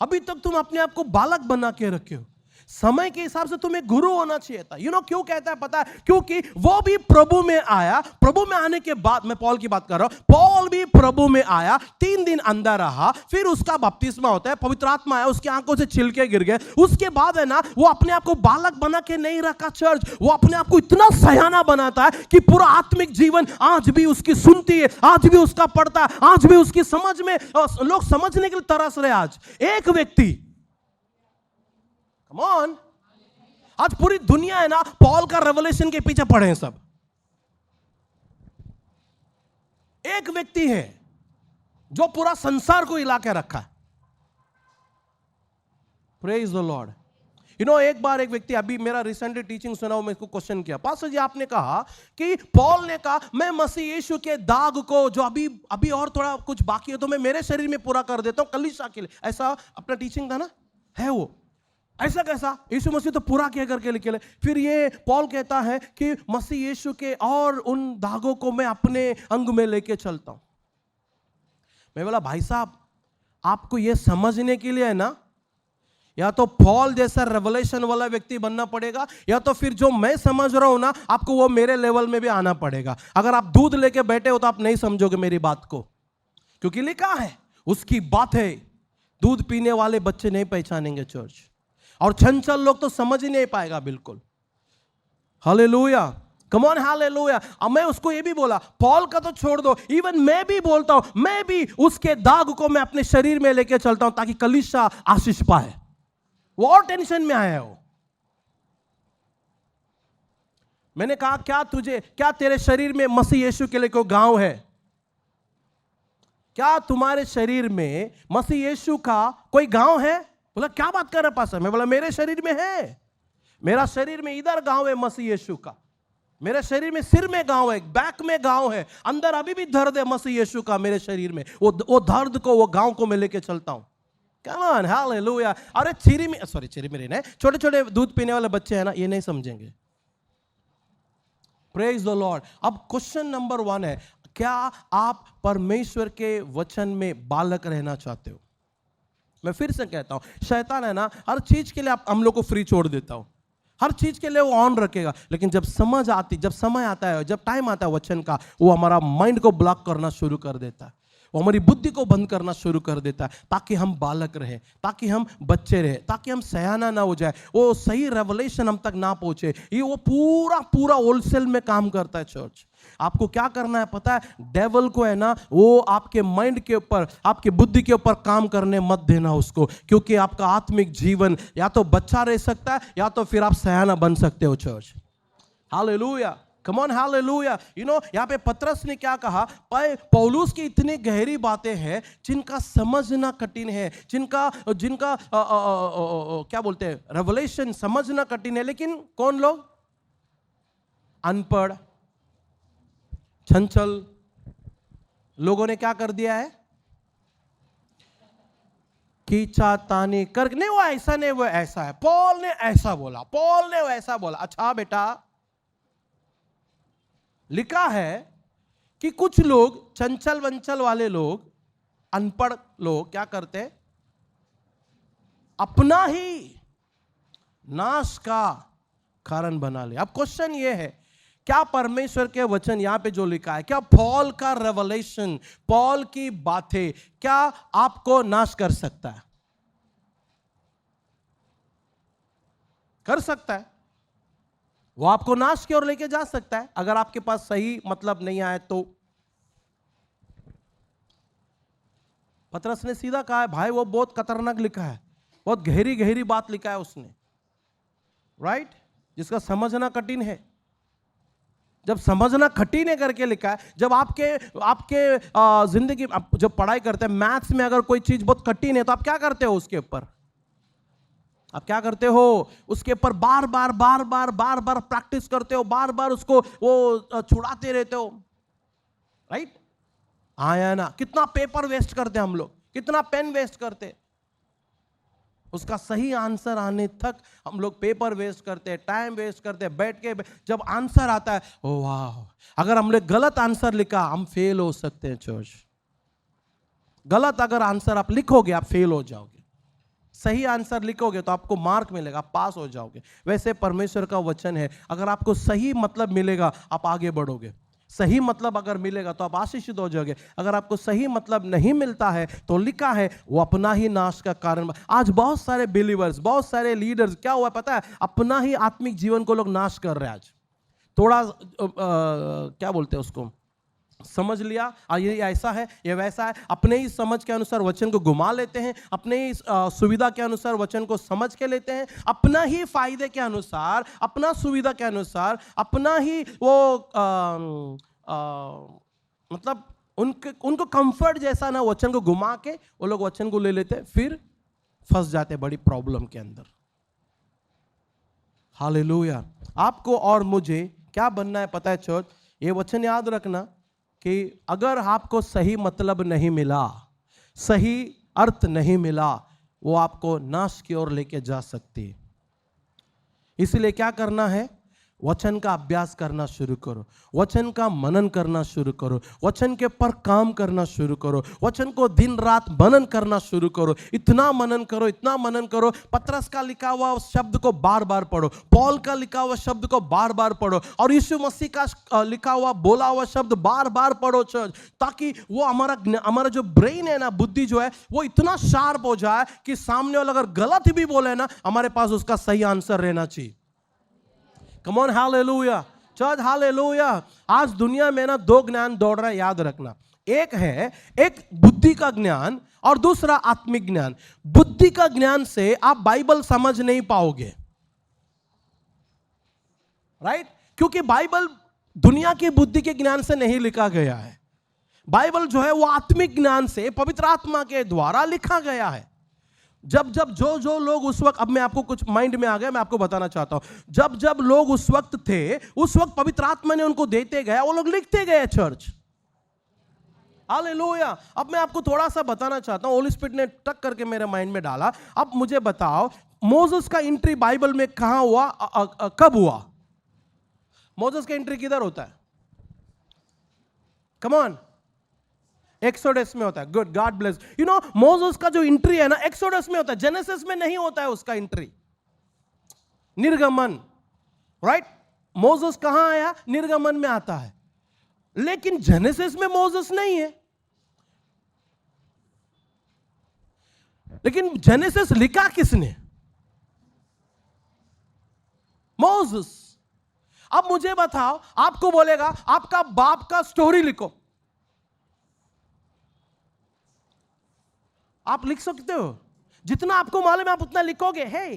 अभी तक तुम अपने आप को बालक बना के रखे हो। समय के हिसाब से तुम्हें गुरु होना चाहिए था। क्यों कहता है पता है? क्योंकि वो भी प्रभु में आया, प्रभु में आने के बाद, मैं पॉल की बात कर रहा हूं, पॉल भी प्रभु में आया, 3 दिन अंदर रहा, फिर उसका बपतिस्मा होता है, पवित्र आत्मा आया, उसकी आंखों से छिलके गिर गए। उसके बाद है ना, वो अपने आप को बालक बना के नहीं रखा चर्च, वो अपने आप को इतना सयाना बनाता है कि पूरा आत्मिक जीवन आज भी उसकी सुनती है, आज भी उसका पढ़ता है, आज भी उसकी समझ में, लोग समझने के लिए तरस रहे। आज एक व्यक्ति, कम ऑन, आज पूरी दुनिया है ना पॉल का रेवलेशन के पीछे पड़े हैं सब। एक व्यक्ति है जो पूरा संसार को हिला के रखा है। Praise the Lord. एक बार एक व्यक्ति, अभी मेरा रिसेंटली टीचिंग सुना, मैं इसको क्वेश्चन किया, पास्टर जी आपने कहा कि पॉल ने कहा मैं मसीह यीशु के दाग को, जो अभी और थोड़ा कुछ बाकी है तो मैं मेरे शरीर में पूरा कर देता हूं कलीसिया के लिए, ऐसा अपना टीचिंग था ना, है वो? ऐसा कैसा? यीशु मसीह तो पूरा किया करके लिखे। फिर ये पॉल कहता है कि मसीह यीशु के और उन दागों को मैं अपने अंग में लेके चलता हूं। मैं बोला भाई साहब, आपको ये समझने के लिए है ना, या तो पॉल जैसा रेवलेशन वाला व्यक्ति बनना पड़ेगा, या तो फिर जो मैं समझ रहा हूं ना, आपको वो मेरे लेवल में भी आना पड़ेगा। अगर आप दूध लेके बैठे हो तो आप नहीं समझोगे मेरी बात को, क्योंकि लिखा है उसकी बात है दूध पीने वाले बच्चे नहीं पहचानेंगे चर्च, और चंचल लोग तो समझ ही नहीं पाएगा बिल्कुल। Hallelujah, come on, hallelujah. अब मैं उसको ये भी बोला, पॉल का तो छोड़ दो, इवन मैं भी बोलता हूं, मैं भी उसके दाग को मैं अपने शरीर में लेके चलता हूं ताकि कलीसिया आशीष पाए। वो और टेंशन में आया हो। मैंने कहा क्या तेरे शरीर में मसीह यीशु के लिए कोई गांव है? क्या तुम्हारे शरीर में मसीह यीशु का कोई गांव है? बोला क्या बात कर रहे पास्टर? मैं बोला मेरे शरीर में है, मेरा शरीर में इधर गांव है मसीह यीशु का, मेरे शरीर में सिर में गांव है, बैक में गांव है, अंदर अभी भी दर्द है मसीह यीशु का मेरे शरीर में। वो दर्द को, वो गांव को मैं लेके चलता हूं। कम ऑन, हालेलुया। अरे चिरी में नहीं, छोटे छोटे दूध पीने वाले बच्चे हैं ना, ये नहीं समझेंगे। Praise the Lord. अब क्वेश्चन नंबर 1 है, क्या आप परमेश्वर के वचन में बालक रहना चाहते हो? मैं फिर से कहता हूं, शैतान है ना हर चीज के लिए हम लोग को फ्री छोड़ देता हूं, हर चीज के लिए वो ऑन रखेगा, लेकिन जब समय आता है, जब टाइम आता है वचन का, वो हमारा माइंड को ब्लॉक करना शुरू कर देता है, वो हमारी बुद्धि को बंद करना शुरू कर देता है, ताकि हम बालक रहे, ताकि हम बच्चे रहे, ताकि हम सयाना ना हो जाए, वो सही रेवलेशन हम तक ना पहुंचे। ये वो पूरा होलसेल में काम करता है चर्च। आपको क्या करना है पता है? डेविल को है ना, वो आपके माइंड के ऊपर, आपके बुद्धि के ऊपर काम करने मत देना उसको, क्योंकि आपका आत्मिक जीवन या तो बच्चा रह सकता है या तो फिर आप सयाना बन सकते हो church. Hallelujah, come on, hallelujah. यहाँ पे पतरस ने क्या कहा? पौलुस की इतनी गहरी बातें हैं जिनका समझना कठिन है, जिनका क्या बोलते हैं, रेवलेशन समझना कठिन है। लेकिन कौन लोग? अनपढ़ चंचल लोगों ने क्या कर दिया है? कीचातानी कर, नहीं वो ऐसा नहीं, वो ऐसा है, पॉल ने ऐसा बोला, पॉल ने वैसा बोला। अच्छा बेटा, लिखा है कि कुछ लोग, चंचल वंचल वाले लोग, अनपढ़ लोग क्या करते हैं? अपना ही नाश का कारण बना ले। अब क्वेश्चन ये है, क्या परमेश्वर के वचन यहां पे जो लिखा है, क्या पॉल का रेवलेशन, पॉल की बातें क्या आपको नाश कर सकता है? कर सकता है। वो आपको नाश की ओर लेके जा सकता है अगर आपके पास सही मतलब नहीं आए तो। पतरस ने सीधा कहा है, भाई वो बहुत खतरनाक लिखा है, बहुत गहरी गहरी बात लिखा है उसने, राइट, जिसका समझना कठिन है। जब समझना कठिन है करके लिखा है, जब आपके जिंदगी जब पढ़ाई करते हैं मैथ्स में, अगर कोई चीज बहुत कठिन है तो आप क्या करते हो उसके ऊपर? आप क्या करते हो उसके ऊपर? बार बार प्रैक्टिस करते हो, बार बार उसको वो छुड़ाते रहते हो, राइट? आया ना? कितना पेपर वेस्ट करते हम लोग, कितना पेन वेस्ट करते, उसका सही आंसर आने तक हम लोग पेपर वेस्ट करते, टाइम वेस्ट करते, बैठ के जब आंसर आता है, ओ वाह, अगर हमने गलत आंसर लिखा हम फेल हो सकते हैं चर्च। गलत अगर आंसर आप लिखोगे आप फेल हो जाओगे, सही आंसर लिखोगे तो आपको मार्क मिलेगा, पास हो जाओगे। वैसे परमेश्वर का वचन है, अगर आपको सही मतलब मिलेगा आप आगे बढ़ोगे, सही मतलब अगर मिलेगा तो आप आशीषित हो जाओगे। अगर आपको सही मतलब नहीं मिलता है तो लिखा है वो अपना ही नाश का कारण। आज बहुत सारे बिलीवर्स, बहुत सारे लीडर्स, क्या हुआ पता है, अपना ही आत्मिक जीवन को लोग नाश कर रहे हैं। आज थोड़ा क्या बोलते हैं उसको, समझ लिया ये ऐसा है ये वैसा है, अपने ही समझ के अनुसार वचन को घुमा लेते हैं, अपने ही सुविधा के अनुसार वचन को समझ के लेते हैं, अपना ही फायदे के अनुसार, अपना सुविधा के अनुसार, अपना ही वो मतलब उनको कंफर्ट जैसा ना वचन को घुमा के वो लोग वचन को ले लेते हैं, फिर फंस जाते बड़ी प्रॉब्लम के अंदर। हालेलुया। आपको और मुझे क्या बनना है पता है चर्च? ये वचन याद रखना कि अगर आपको सही मतलब नहीं मिला, सही अर्थ नहीं मिला, वो आपको नाश की ओर लेके जा सकती है। इसलिए क्या करना है? वचन का अभ्यास करना शुरू करो, वचन का मनन करना शुरू करो, वचन के पर काम करना शुरू करो, वचन को दिन रात मनन करना शुरू करो। इतना मनन करो, इतना मनन करो, पतरस का लिखा हुआ शब्द को बार बार पढ़ो, पॉल का लिखा हुआ शब्द को बार बार पढ़ो, और यीशु मसीह का लिखा हुआ बोला हुआ शब्द बार बार पढ़ो चर्च, ताकि वो हमारा जो ब्रेन है ना, बुद्धि जो है, वो इतना शार्प हो जाए कि सामने वाला अगर गलत भी बोले ना, हमारे पास उसका सही आंसर रहना चाहिए। Come on, hallelujah church, hallelujah. आज दुनिया में ना दो ज्ञान दौड़ रहा है, याद रखना। एक है एक बुद्धि का ज्ञान और दूसरा आत्मिक ज्ञान। बुद्धि का ज्ञान से आप बाइबल समझ नहीं पाओगे, राइट? क्योंकि बाइबल दुनिया की बुद्धि के ज्ञान से नहीं लिखा गया है। बाइबल जो है वो आत्मिक ज्ञान से, पवित्र आत्मा के द्वारा लिखा गया है। जब जो लोग उस वक्त, अब मैं आपको कुछ माइंड में आ गया, मैं आपको बताना चाहता हूं, जब लोग उस वक्त थे, उस वक्त पवित्र आत्मा ने उनको देते गया, वो लोग लिखते गए चर्च। हालेलुया। अब मैं आपको थोड़ा सा बताना चाहता हूं, होली स्पिरिट ने टक करके मेरे माइंड में डाला। अब मुझे बताओ, मोसेस का एंट्री बाइबल में कहां हुआ, कब हुआ? मोसेस का एंट्री किधर होता है? कम ऑन, एक्सोडस में होता है। Good, God bless. You know, Moses का जो एंट्री है ना, एक्सोडस में होता है, जेनेसिस में नहीं होता है उसका एंट्री। निर्गमन, राइट? मोसेस कहां आया? निर्गमन में आता है, लेकिन जेनेसिस में मोसेस नहीं है। लेकिन जेनेसिस लिखा किसने? मोसेस। अब मुझे बताओ, आपको बोलेगा आपका बाप का स्टोरी लिखो, आप लिख सकते हो, जितना आपको मालूम है आप उतना लिखोगे। है,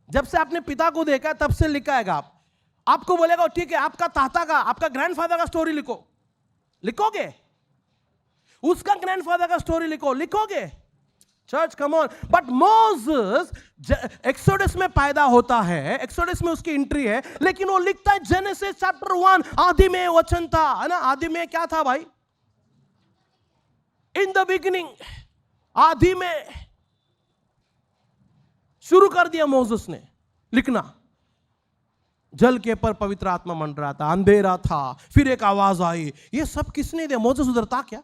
जब से आपने पिता को देखा तब से लिखाएगा। आपको बोलेगा ठीक है, आपका ताता का, आपका ग्रैंडफादर का स्टोरी लिखो, लिखोगे? उसका ग्रैंडफादर का स्टोरी लिखो, लिखोगे? Church, come on. But Moses exodus में पैदा होता है, एक्सोडस में उसकी एंट्री है, लेकिन वो लिखता है जेनेसिस चैप्टर 1, आदि में वचन था, है ना? आदि में क्या था भाई? इन द बिगिनिंग, आदि में शुरू कर दिया मोसेस ने लिखना। जल के पर पवित्र आत्मा मंडरा था, अंधेरा था, फिर एक आवाज आई। ये सब किसने दिया? मोसेस उधर था क्या?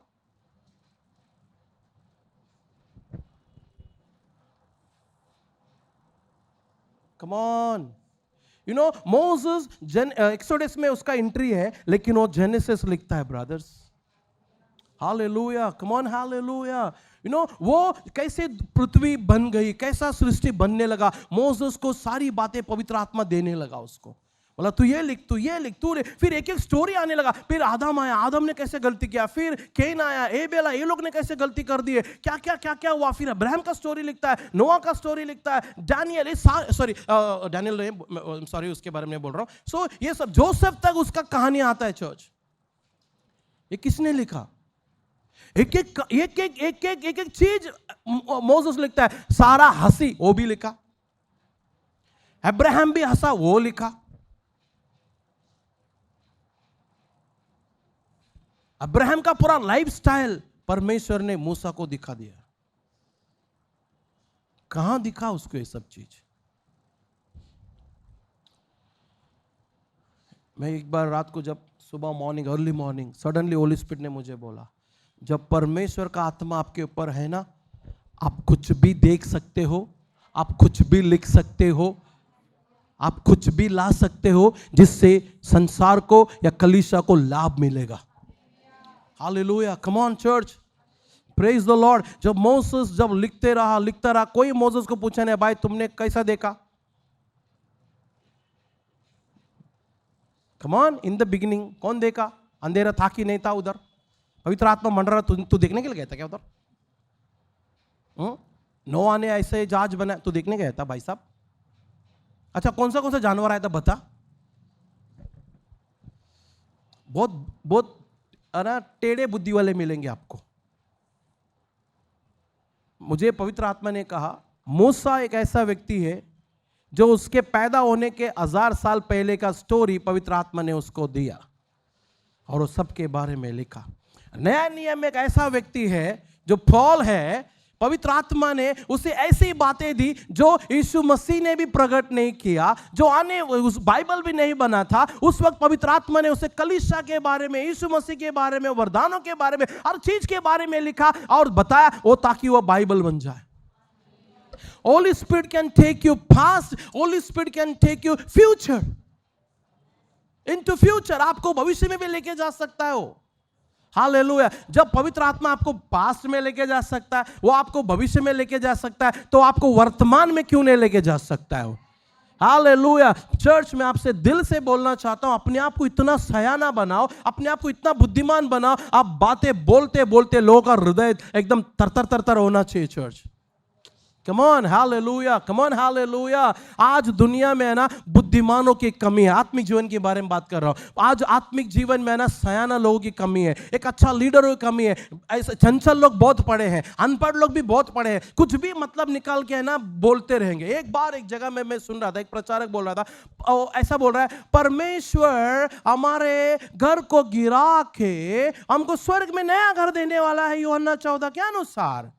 Come on, you know Moses exodus में उसका एंट्री है, लेकिन वो जेनेसिस लिखता है brothers. Hallelujah, come on, hallelujah. You know वो कैसे पृथ्वी बन गई, कैसा सृष्टि बनने लगा, मोसेस को सारी बातें पवित्र आत्मा देने लगा उसको, बोला तू ये लिख, तू ये लिख, तू ले। फिर एक एक स्टोरी आने लगा। फिर आदम आया, आदम ने कैसे गलती किया, फिर केन आया, एबेल आया, ये लोग ने कैसे गलती कर दी है, क्या क्या क्या क्या हुआ। फिर अब्राहम का स्टोरी लिखता है, नोआ का स्टोरी लिखता है, डैनियल, डैनियल सॉरी उसके बारे में बोल रहा हूं। सो ये सब जोसेफ तक उसका कहानी आता है चर्च। ये किसने लिखा? एक एक चीज मोसेस लिखता है। सारा हंसी, वो भी लिखा। अब्राहम भी हंसा, वो लिखा। अब्राहम का पूरा लाइफस्टाइल परमेश्वर ने मूसा को दिखा दिया। कहां दिखा उसको ये सब चीज? मैं एक बार रात को जब सुबह morning, early morning, suddenly Holi spirit ने मुझे बोला, जब परमेश्वर का आत्मा आपके ऊपर है ना, आप कुछ भी देख सकते हो, आप कुछ भी लिख सकते हो, आप कुछ भी ला सकते हो जिससे संसार को या कलीसिया को लाभ मिलेगा। Hallelujah, come on church, praise the Lord. जब मोसेस जब लिखता रहा, कोई मोसेस को पूछा नहीं भाई तुमने कैसा देखा? Come on, in the beginning कौन देखा? अंधेरा था कि नहीं था उधर? पवित्र आत्मा मंडरा, तू देखने के लिए गया था क्या उधर? नोआ ने ऐसे जहाज बना, तू देखने गया था भाई साहब? अच्छा, कौन सा जानवर आया था बता? बहुत ना टेढ़े बुद्धि वाले मिलेंगे आपको। मुझे पवित्र आत्मा ने कहा मूसा एक ऐसा व्यक्ति है जो उसके पैदा होने के 1000 साल पहले का स्टोरी पवित्र आत्मा ने उसको दिया और वो सबके बारे में लिखा। नया नियम एक ऐसा व्यक्ति है जो पॉल है, पवित्र आत्मा ने उसे ऐसी बातें दी जो यीशु मसीह ने भी प्रकट नहीं किया, जो आने उस बाइबल भी नहीं बना था उस वक्त। पवित्र आत्मा ने उसे कलीसिया के बारे में, यीशु मसीह के बारे में, वरदानों के बारे में, हर चीज के बारे में लिखा और बताया, वो ताकि वो बाइबल बन जाए। Holy Spirit can take you past, Holy Spirit can take you future, into future। आपको भविष्य में भी लेके जा सकता है वो। हालेलुया। जब पवित्र आत्मा आपको पास्ट में लेके जा सकता है, वो आपको भविष्य में लेके जा सकता है, तो आपको वर्तमान में क्यों नहीं लेके जा सकता है वो? हालेलुया। चर्च में आपसे दिल से बोलना चाहता हूं, अपने आप को इतना सयाना बनाओ, अपने आप को इतना बुद्धिमान बनाओ, आप बातें बोलते बोलते लोगों का हृदय एकदम तरतर होना चाहिए। Church, come on, hallelujah, come on, hallelujah. आज दुनिया में है ना बुद्धिमानों की कमी है। आत्मिक जीवन के बारे में बात कर रहा हूं। आज आत्मिक जीवन में है ना सयाना लोगों की कमी है, एक अच्छा लीडरों की कमी है। ऐसे चंचल लोग बहुत पढ़े हैं, अनपढ़ लोग भी बहुत पढ़े हैं, कुछ भी मतलब निकाल के है ना बोलते रहेंगे। एक बार एक जगह में मैं सुन रहा था, एक प्रचारक बोल रहा था, ऐसा बोल रहा है, परमेश्वर हमारे घर को गिरा के हमको स्वर्ग में नया घर देने वाला है, यूहन्ना 14 के अनुसार।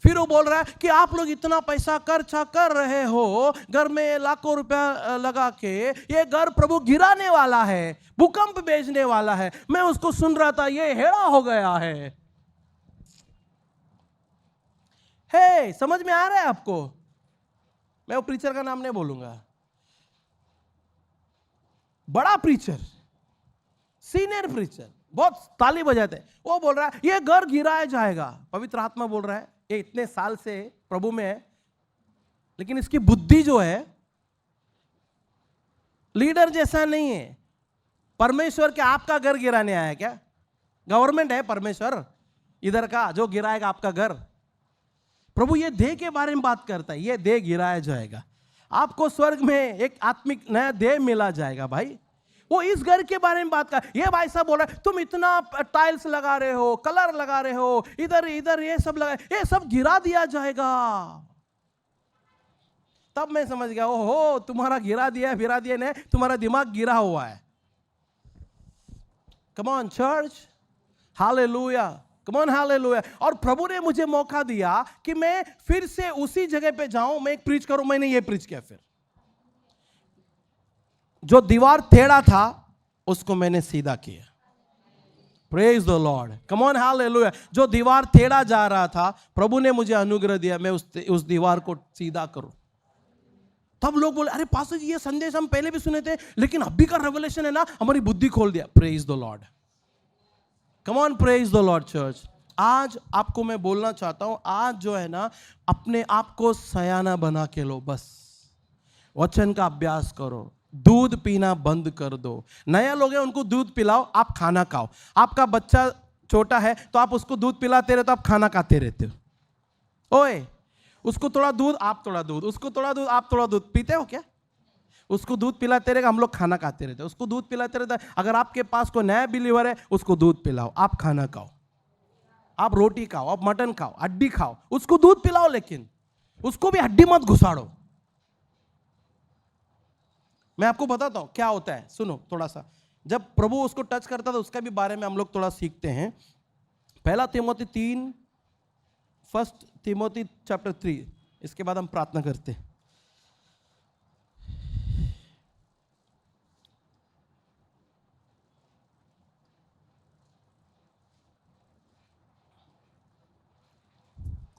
फिर वो बोल रहा है कि आप लोग इतना पैसा खर्चा कर रहे हो, घर में लाखों रुपया लगा के, ये घर प्रभु गिराने वाला है, भूकंप भेजने वाला है। मैं उसको सुन रहा था, ये हेड़ा हो गया है। हे, समझ में आ रहा है आपको? मैं वो प्रीचर का नाम नहीं बोलूंगा, बड़ा प्रीचर, सीनियर प्रीचर, बहुत ताली बजाते हैं। वो बोल रहा है ये घर गिराया जाएगा। पवित्र आत्मा बोल रहा है ये इतने साल से प्रभु में है, लेकिन इसकी बुद्धि जो है लीडर जैसा नहीं है। परमेश्वर क्या आपका घर गिराने आया क्या? गवर्नमेंट है परमेश्वर इधर का जो गिराएगा आपका घर? प्रभु ये देह के बारे में बात करता है, ये देह गिराया जाएगा, आपको स्वर्ग में एक आत्मिक नया देह मिला जाएगा। भाई वो इस घर के बारे में बात कर, ये भाई साहब बोल रहा है तुम इतना टाइल्स लगा रहे हो, कलर लगा रहे हो, इधर इधर ये सब लगा, ये सब गिरा दिया जाएगा। तब मैं समझ गया, ओहो तुम्हारा गिरा दिया नहीं, तुम्हारा दिमाग गिरा हुआ है। Come on church, hallelujah, come on, hallelujah. और प्रभु ने मुझे मौका दिया कि मैं फिर से उसी जगह पे जाऊं, मैं एक प्रीच करूं। मैंने ये प्रीच किया, फिर जो दीवार टेढ़ा था उसको मैंने सीधा किया। Praise the lord, come on, hallelujah. जो दीवार टेढ़ा जा रहा था, प्रभु ने मुझे अनुग्रह दिया मैं उस दीवार को सीधा करूं। तब लोग बोले, अरे पास्टर जी ये संदेश हम पहले भी सुने थे, लेकिन अभी का रेवलेशन है ना हमारी बुद्धि खोल दिया। Praise the lord, come on, praise the Lord church. आज आपको मैं बोलना चाहता हूं, आज जो है ना अपने आप को सयाना बना के लो, बस वचन का अभ्यास करो, दूध पीना बंद कर दो। नया लोग हैं उनको दूध पिलाओ, आप खाना खाओ। आपका बच्चा छोटा है तो आप उसको दूध पिलाते रहते हो, आप खाना खाते रहते हो। ओए, उसको थोड़ा दूध, आप थोड़ा दूध, उसको थोड़ा दूध, आप थोड़ा दूध पीते हो क्या? उसको दूध पिलाते रहेगा, हम लोग खाना खाते रहते हैं। उसको दूध पिलाते रहता है। अगर आपके पास कोई नया बिलीवर है, उसको दूध पिलाओ, आप खाना खाओ, आप रोटी खाओ, आप मटन खाओ, हड्डी खाओ, उसको दूध पिलाओ, लेकिन उसको भी हड्डी मत घुसाड़ो। मैं आपको बताता हूं क्या होता है, सुनो थोड़ा सा। जब प्रभु उसको टच करता था, उसका भी बारे में हम लोग थोड़ा सीखते हैं। पहला तिमोथी 3, फर्स्ट तिमोथी चैप्टर 3, इसके बाद हम प्रार्थना करते हैं।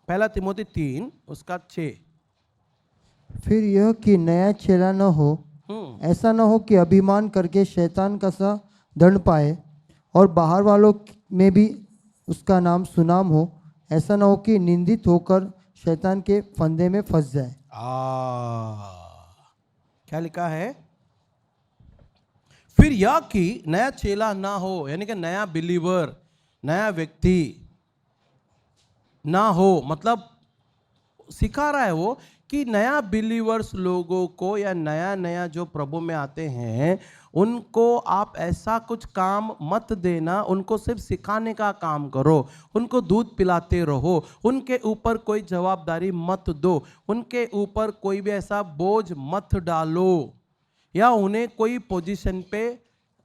पहला तिमोथी 3 उसका 6। फिर यह कि नया चेला न हो, ऐसा न हो कि अभिमान करके शैतान का सा दंड पाए, और बाहर वालों में भी उसका नाम सुनाम हो। ऐसा न हो कि निंदित होकर शैतान के फंदे में फंस जाए। क्या लिखा है? फिर यह कि नया चेला ना हो, यानी कि नया बिलीवर, नया व्यक्ति ना हो। मतलब सिखा रहा है वो कि नया बिलीवर्स लोगों को, या नया नया जो प्रभु में आते हैं, उनको आप ऐसा कुछ काम मत देना। उनको सिर्फ सिखाने का काम करो, उनको दूध पिलाते रहो, उनके ऊपर कोई जवाबदारी मत दो, उनके ऊपर कोई भी ऐसा बोझ मत डालो, या उन्हें कोई पोजीशन पे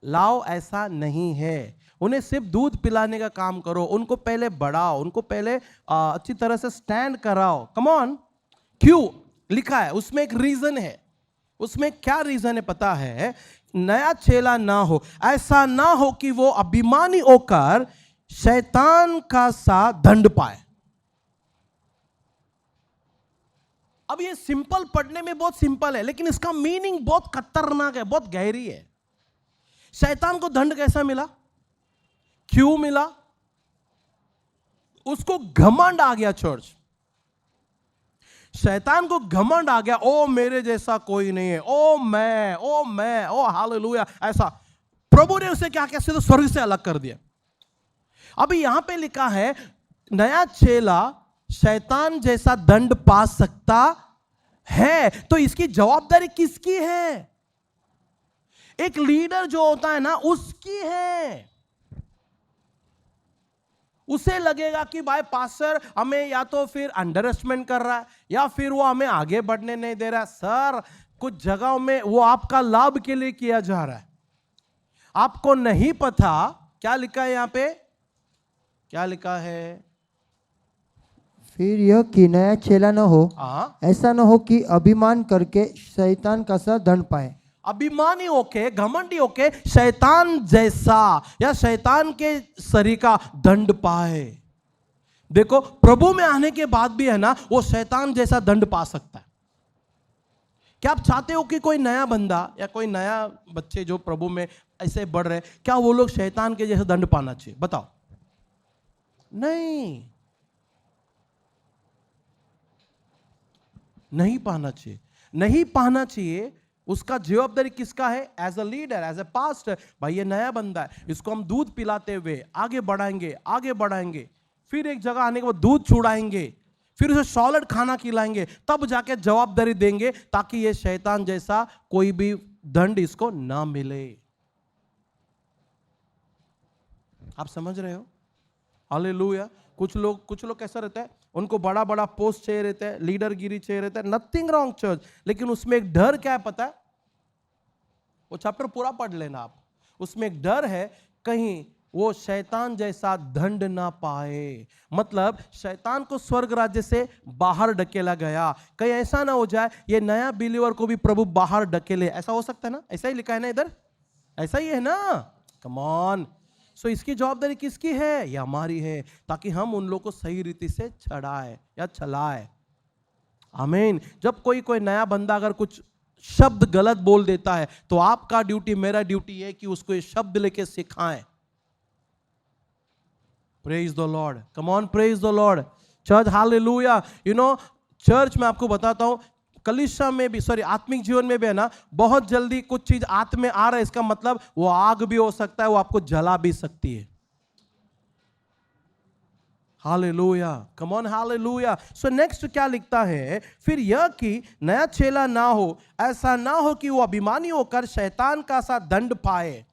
लाओ, ऐसा नहीं है। उन्हें सिर्फ दूध पिलाने का काम करो, उनको पहले बढ़ाओ, उनको पहले अच्छी तरह से स्टैंड कराओ। Come on. क्यों लिखा है? उसमें एक रीजन है। उसमें क्या रीजन है पता है? नया चेला ना हो, ऐसा ना हो कि वो अभिमानी होकर शैतान का सा दंड पाए। अब ये सिंपल पढ़ने में बहुत सिंपल है, लेकिन इसका मीनिंग बहुत खतरनाक है, बहुत गहरी है। शैतान को दंड कैसा मिला? क्यों मिला? उसको घमंड आ गया। चर्च, शैतान को घमंड आ गया, ओ मेरे जैसा कोई नहीं है, ओ मैं, ओ हालेलुया। ऐसा प्रभु ने उसे क्या किया? सीधे स्वर्ग से अलग कर दिया। अभी यहां पे लिखा है नया चेला शैतान जैसा दंड पा सकता है, तो इसकी जवाबदारी किसकी है? एक लीडर जो होता है ना, उसकी है। उसे लगेगा कि भाई पास्टर हमें या तो फिर अंडर एस्टिमेट कर रहा है, या फिर वो हमें आगे बढ़ने नहीं दे रहा है। सर, कुछ जगहों में वो आपका लाभ के लिए किया जा रहा है, आपको नहीं पता। क्या लिखा है यहां पे? क्या लिखा है? फिर यह कि नया चेला न हो, ऐसा न हो कि अभिमान करके शैतान का सा दंड पाए। अभिमानी होके, घमंडी होके शैतान जैसा या शैतान के शरीर का दंड पाए। देखो, प्रभु में आने के बाद भी है ना, वो शैतान जैसा दंड पा सकता है। क्या आप चाहते हो कि कोई नया बंदा या कोई नया बच्चे जो प्रभु में ऐसे बढ़ रहे, क्या वो लोग शैतान के जैसे दंड पाना चाहिए? बताओ। नहीं पाना चाहिए, नहीं पाना चाहिए। उसका जवाबदारी किसका है? As a leader, as a pastor. भाई ये नया बंदा है, इसको हम दूध पिलाते हुए आगे बढ़ाएंगे। फिर एक जगह आने के बाद दूध छुड़ाएंगे, फिर उसे सॉलिड खाना खिलाएंगे, तब जाके जवाबदारी देंगे, ताकि ये शैतान जैसा कोई भी दंड इसको ना मिले। आप समझ रहे हो? हालेलुया। कुछ लोग कैसा रहता है, उनको बड़ा बड़ा पोस्ट चाहिए रहता है, लीडरगिरी चाहिए रहता है। नथिंग रॉन्ग चर्च, लेकिन उसमें एक डर क्या है पता है? वो चैप्टर पूरा पढ़ लेना आप। उसमें एक डर है, कहीं वो शैतान जैसा दंड ना पाए। मतलब शैतान को स्वर्ग राज्य से बाहर ढकेला गया, कहीं ऐसा ना हो जाए ये नया बिलीवर को भी प्रभु बाहर ढकेले। ऐसा हो सकता है ना? ऐसा ही लिखा है ना इधर, ऐसा ही है ना? Come on. सो इसकी जवाबदारी किसकी है? ये हमारी है, ताकि हम उन लोगों को सही रीति से छड़ाए या चलाए। आमीन। जब कोई नया बंदा अगर कुछ शब्द गलत बोल देता है तो आपका ड्यूटी, मेरा ड्यूटी है कि उसको ये शब्द लेके सिखाएं। Praise the lord, come on, praise the Lord church, hallelujah. You know church में आपको बताता हूं, कलीसिया में भी, सॉरी आत्मिक जीवन में भी है ना, बहुत जल्दी कुछ चीज आत्म में आ रहा है, इसका मतलब वो आग भी हो सकता है, वो आपको जला भी सकती है। Hallelujah, come on, hallelujah. So next क्या लिखता है, फिर यह कि नया चेला ना हो, ऐसा ना हो कि वो अभिमानी होकर शैतान का सा दंड पाए।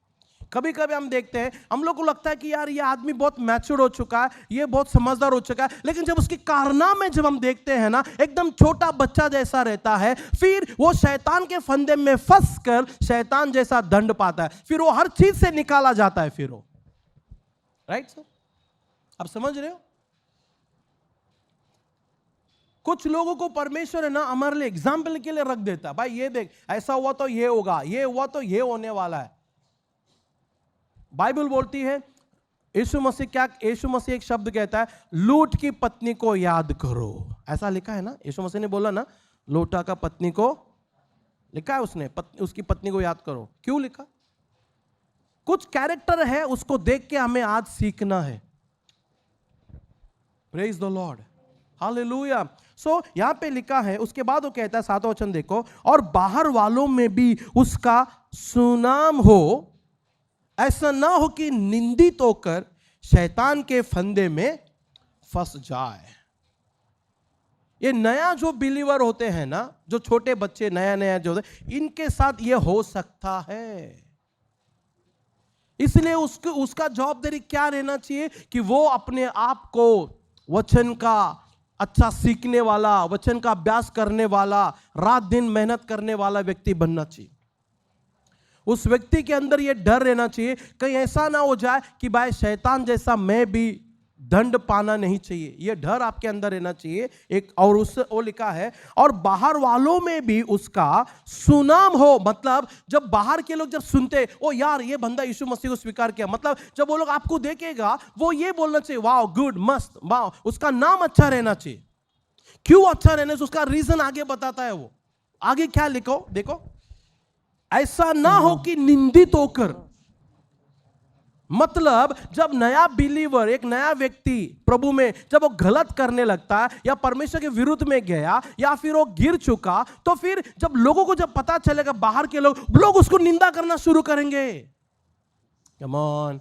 कभी कभी हम देखते हैं, हम लोग को लगता है कि यार ये आदमी बहुत मैच्योर हो चुका है, ये बहुत समझदार हो चुका है, लेकिन जब उसकी कारनामे जब हम देखते हैं ना, एकदम छोटा बच्चा जैसा रहता है। फिर वो शैतान के फंदे में फंस कर शैतान जैसा दंड पाता है, फिर वो हर चीज से निकाला जाता है। फिर वो, राइट सर, आप समझ रहे हो? कुछ लोगों को परमेश्वर है ना हमारे लिए एग्जाम्पल के लिए रख देता है, भाई ये देख, ऐसा हुआ तो ये होगा, ये हुआ तो ये होने वाला है। बाइबल बोलती है, यीशु मसीह एक शब्द कहता है, लूट की पत्नी को याद करो। ऐसा लिखा है ना, यीशु मसीह ने बोला ना, लोटा का पत्नी को, लिखा है उसने, उसकी पत्नी को याद करो। क्यों लिखा? कुछ कैरेक्टर है, उसको देख के हमें आज सीखना है। Praise the lord, hallelujah. So यहां पे लिखा है, उसके बाद वो कहता है 7वां वचन देखो, और बाहर वालों में भी उसका सुनाम हो, ऐसा ना हो कि निंदित होकर शैतान के फंदे में फंस जाए। ये नया जो बिलीवर होते हैं ना, जो छोटे बच्चे नया जो होते, इनके साथ ये हो सकता है। इसलिए उसका जवाबदारी क्या रहना चाहिए कि वो अपने आप को वचन का अच्छा सीखने वाला, वचन का अभ्यास करने वाला, रात दिन मेहनत करने वाला व्यक्ति बनना चाहिए। उस व्यक्ति के अंदर यह डर रहना चाहिए, कहीं ऐसा ना हो जाए कि भाई शैतान जैसा मैं भी दंड पाना नहीं चाहिए। यह डर आपके अंदर रहना चाहिए एक। और उससे वो लिखा है, और बाहर वालों में भी उसका सुनाम हो। मतलब जब बाहर के लोग जब सुनते, ओ यार ये बंदा यीशु मसीह को स्वीकार किया, मतलब जब वो लोग आपको देखेगा, वो ये बोलना चाहिए, वाओ गुड, मस्त, वाओ। उसका नाम अच्छा रहना चाहिए। क्यों अच्छा रहना चाहिए? उसका रीजन आगे बताता है वो। आगे क्या लिखो, देखो, ऐसा ना हो कि निंदित होकर। मतलब जब नया बिलीवर, एक नया व्यक्ति प्रभु में जब वो गलत करने लगता है या परमेश्वर के विरुद्ध में गया या फिर वो गिर चुका, तो फिर जब लोगों को जब पता चलेगा, बाहर के लोग उसको निंदा करना शुरू करेंगे। कम ऑन,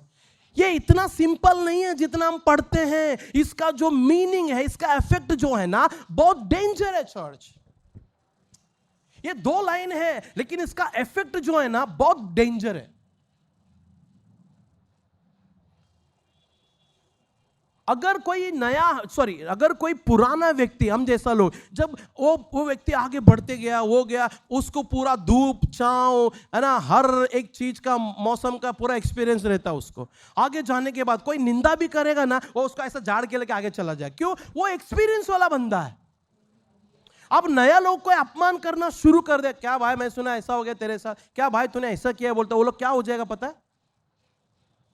ये इतना सिंपल नहीं है जितना हम पढ़ते हैं। इसका जो मीनिंग है, इसका इफेक्ट जो है ना, बहुत डेंजर है चर्च। ये 2 लाइन है, लेकिन इसका इफेक्ट जो है ना बहुत डेंजर है। अगर कोई पुराना व्यक्ति, हम जैसा लोग, जब वो व्यक्ति आगे बढ़ते गया, वो गया, उसको पूरा धूप छांव है ना, हर एक चीज का, मौसम का पूरा एक्सपीरियंस रहता है उसको। आगे जाने के बाद कोई निंदा भी करेगा ना, वो उसको ऐसा झाड़ के लेके आगे चला जाए। क्यों? वो एक्सपीरियंस वाला बंदा है। अब नया लोग को अपमान करना शुरू कर दे, क्या भाई मैं सुना ऐसा हो गया तेरे साथ, क्या भाई तूने ऐसा किया, बोलता, वो लोग क्या हो जाएगा पता है?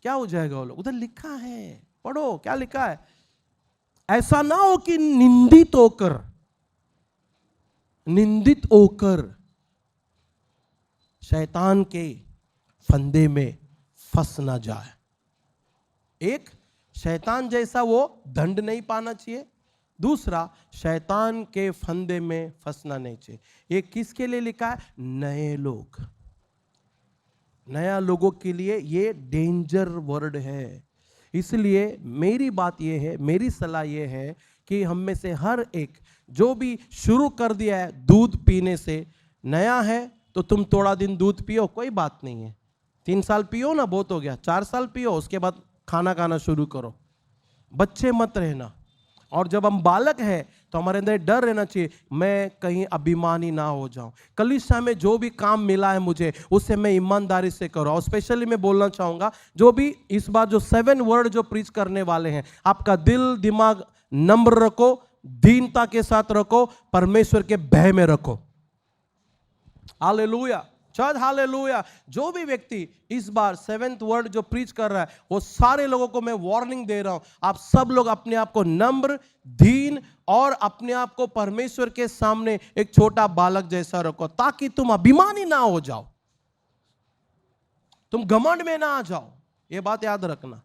क्या हो जाएगा? वो लोग, उधर लिखा है, पढ़ो क्या लिखा है, ऐसा ना हो कि निंदित होकर शैतान के फंदे में फंस ना जाए। एक, शैतान जैसा वो दंड नहीं पाना चाहिए। दूसरा, शैतान के फंदे में फंसना नहीं चाहिए। ये किसके लिए लिखा है? नए लोग, नया लोगों के लिए ये डेंजर वर्ड है। इसलिए मेरी बात ये है, मेरी सलाह ये है कि हम में से हर एक जो भी शुरू कर दिया है दूध पीने से, नया है तो तुम थोड़ा दिन दूध पियो, कोई बात नहीं है। 3 साल पियो ना, बहुत हो गया। 4 साल पियो, उसके बाद खाना शुरू करो। बच्चे मत रहना। और जब हम बालक हैं तो हमारे अंदर डर रहना चाहिए, मैं कहीं अभिमानी ना हो जाऊं। कलीसिया में जो भी काम मिला है मुझे, उससे मैं ईमानदारी से करूं। और स्पेशली मैं बोलना चाहूंगा, जो भी इस बार जो 7 वर्ड जो प्रीच करने वाले हैं, आपका दिल दिमाग नम्र रखो, दीनता के साथ रखो, परमेश्वर के भय में रखो। हालेलुया। Church hallelujah. जो भी व्यक्ति इस बार 7th वर्ड जो प्रीच कर रहा है, वो सारे लोगों को मैं वार्निंग दे रहा हूं, आप सब लोग अपने आप को नम्र, दीन और अपने आप को परमेश्वर के सामने एक छोटा बालक जैसा रखो, ताकि तुम अभिमानी ना हो जाओ, तुम घमंड में ना आ जाओ। ये बात याद रखना।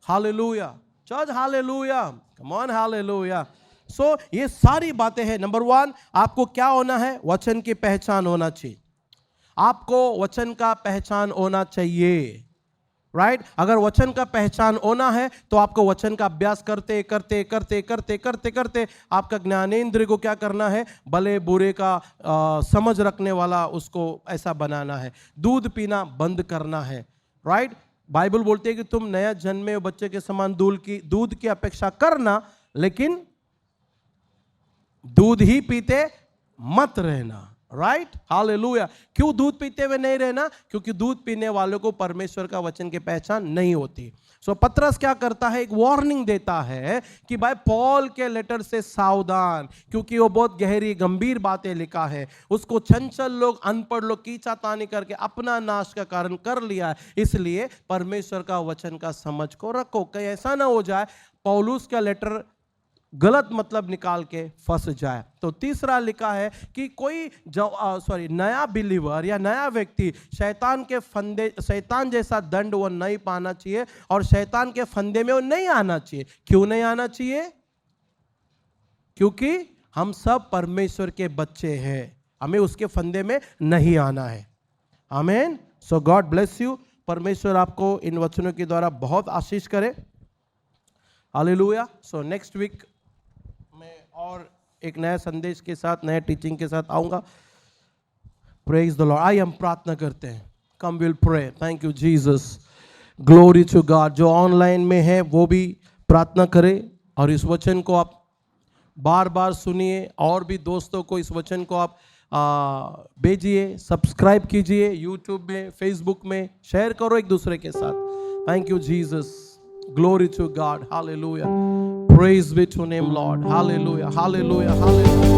Hallelujah church, hallelujah, come on, hallelujah. So ये सारी बातें हैं। नंबर 1, आपको क्या होना है? वचन की पहचान होना चाहिए। आपको वचन का पहचान होना चाहिए, राइट? अगर वचन का पहचान होना है तो आपको वचन का अभ्यास करते करते करते करते करते करते आपका ज्ञानेंद्रिय को क्या करना है? भले बुरे का समझ रखने वाला उसको ऐसा बनाना है। दूध पीना बंद करना है, राइट? बाइबल बोलती है कि तुम नया जन्मे बच्चे के समान दूध की अपेक्षा करना, लेकिन दूध ही पीते मत रहना, राइट? हालेलुया। क्यों दूध पीते हुए नहीं रहना? क्योंकि दूध पीने वालों को परमेश्वर का वचन की पहचान नहीं होती। सो पतरस क्या करता है? एक वार्निंग देता है कि भाई पॉल के लेटर से सावधान, क्योंकि वो बहुत गहरी गंभीर बातें लिखा है। उसको चंचल लोग, अनपढ़ लोग कीचातानी करके अपना नाश का कारण कर लिया है। इसलिए परमेश्वर का वचन का समझ को रखो, कहीं ऐसा ना हो जाए पौलुस का लेटर गलत मतलब निकाल के फंस जाए। तो तीसरा लिखा है कि कोई नया बिलीवर या नया व्यक्ति शैतान जैसा दंड वो नहीं पाना चाहिए और शैतान के फंदे में वो नहीं आना चाहिए। क्यों नहीं आना चाहिए? क्योंकि हम सब परमेश्वर के बच्चे हैं, हमें उसके फंदे में नहीं आना है। आमीन। सो गॉड ब्लेस यू। परमेश्वर आपको इन वचनों के द्वारा बहुत आशीष करे। हालेलुया। सो नेक्स्ट वीक मैं और एक नया संदेश के साथ, नए टीचिंग के साथ आऊंगा। Praise the Lord. हम प्रार्थना करते हैं। Come will pray. Thank you Jesus, glory to God. जो ऑनलाइन में है वो भी प्रार्थना करे और इस वचन को आप बार बार सुनिए और भी दोस्तों को इस वचन को आप भेजिए, सब्सक्राइब कीजिए, यूट्यूब में, फेसबुक में शेयर करो एक दूसरे के साथ। Thank you Jesus, glory to God, hallelujah, praise be to name Lord, hallelujah, hallelujah, hallelujah.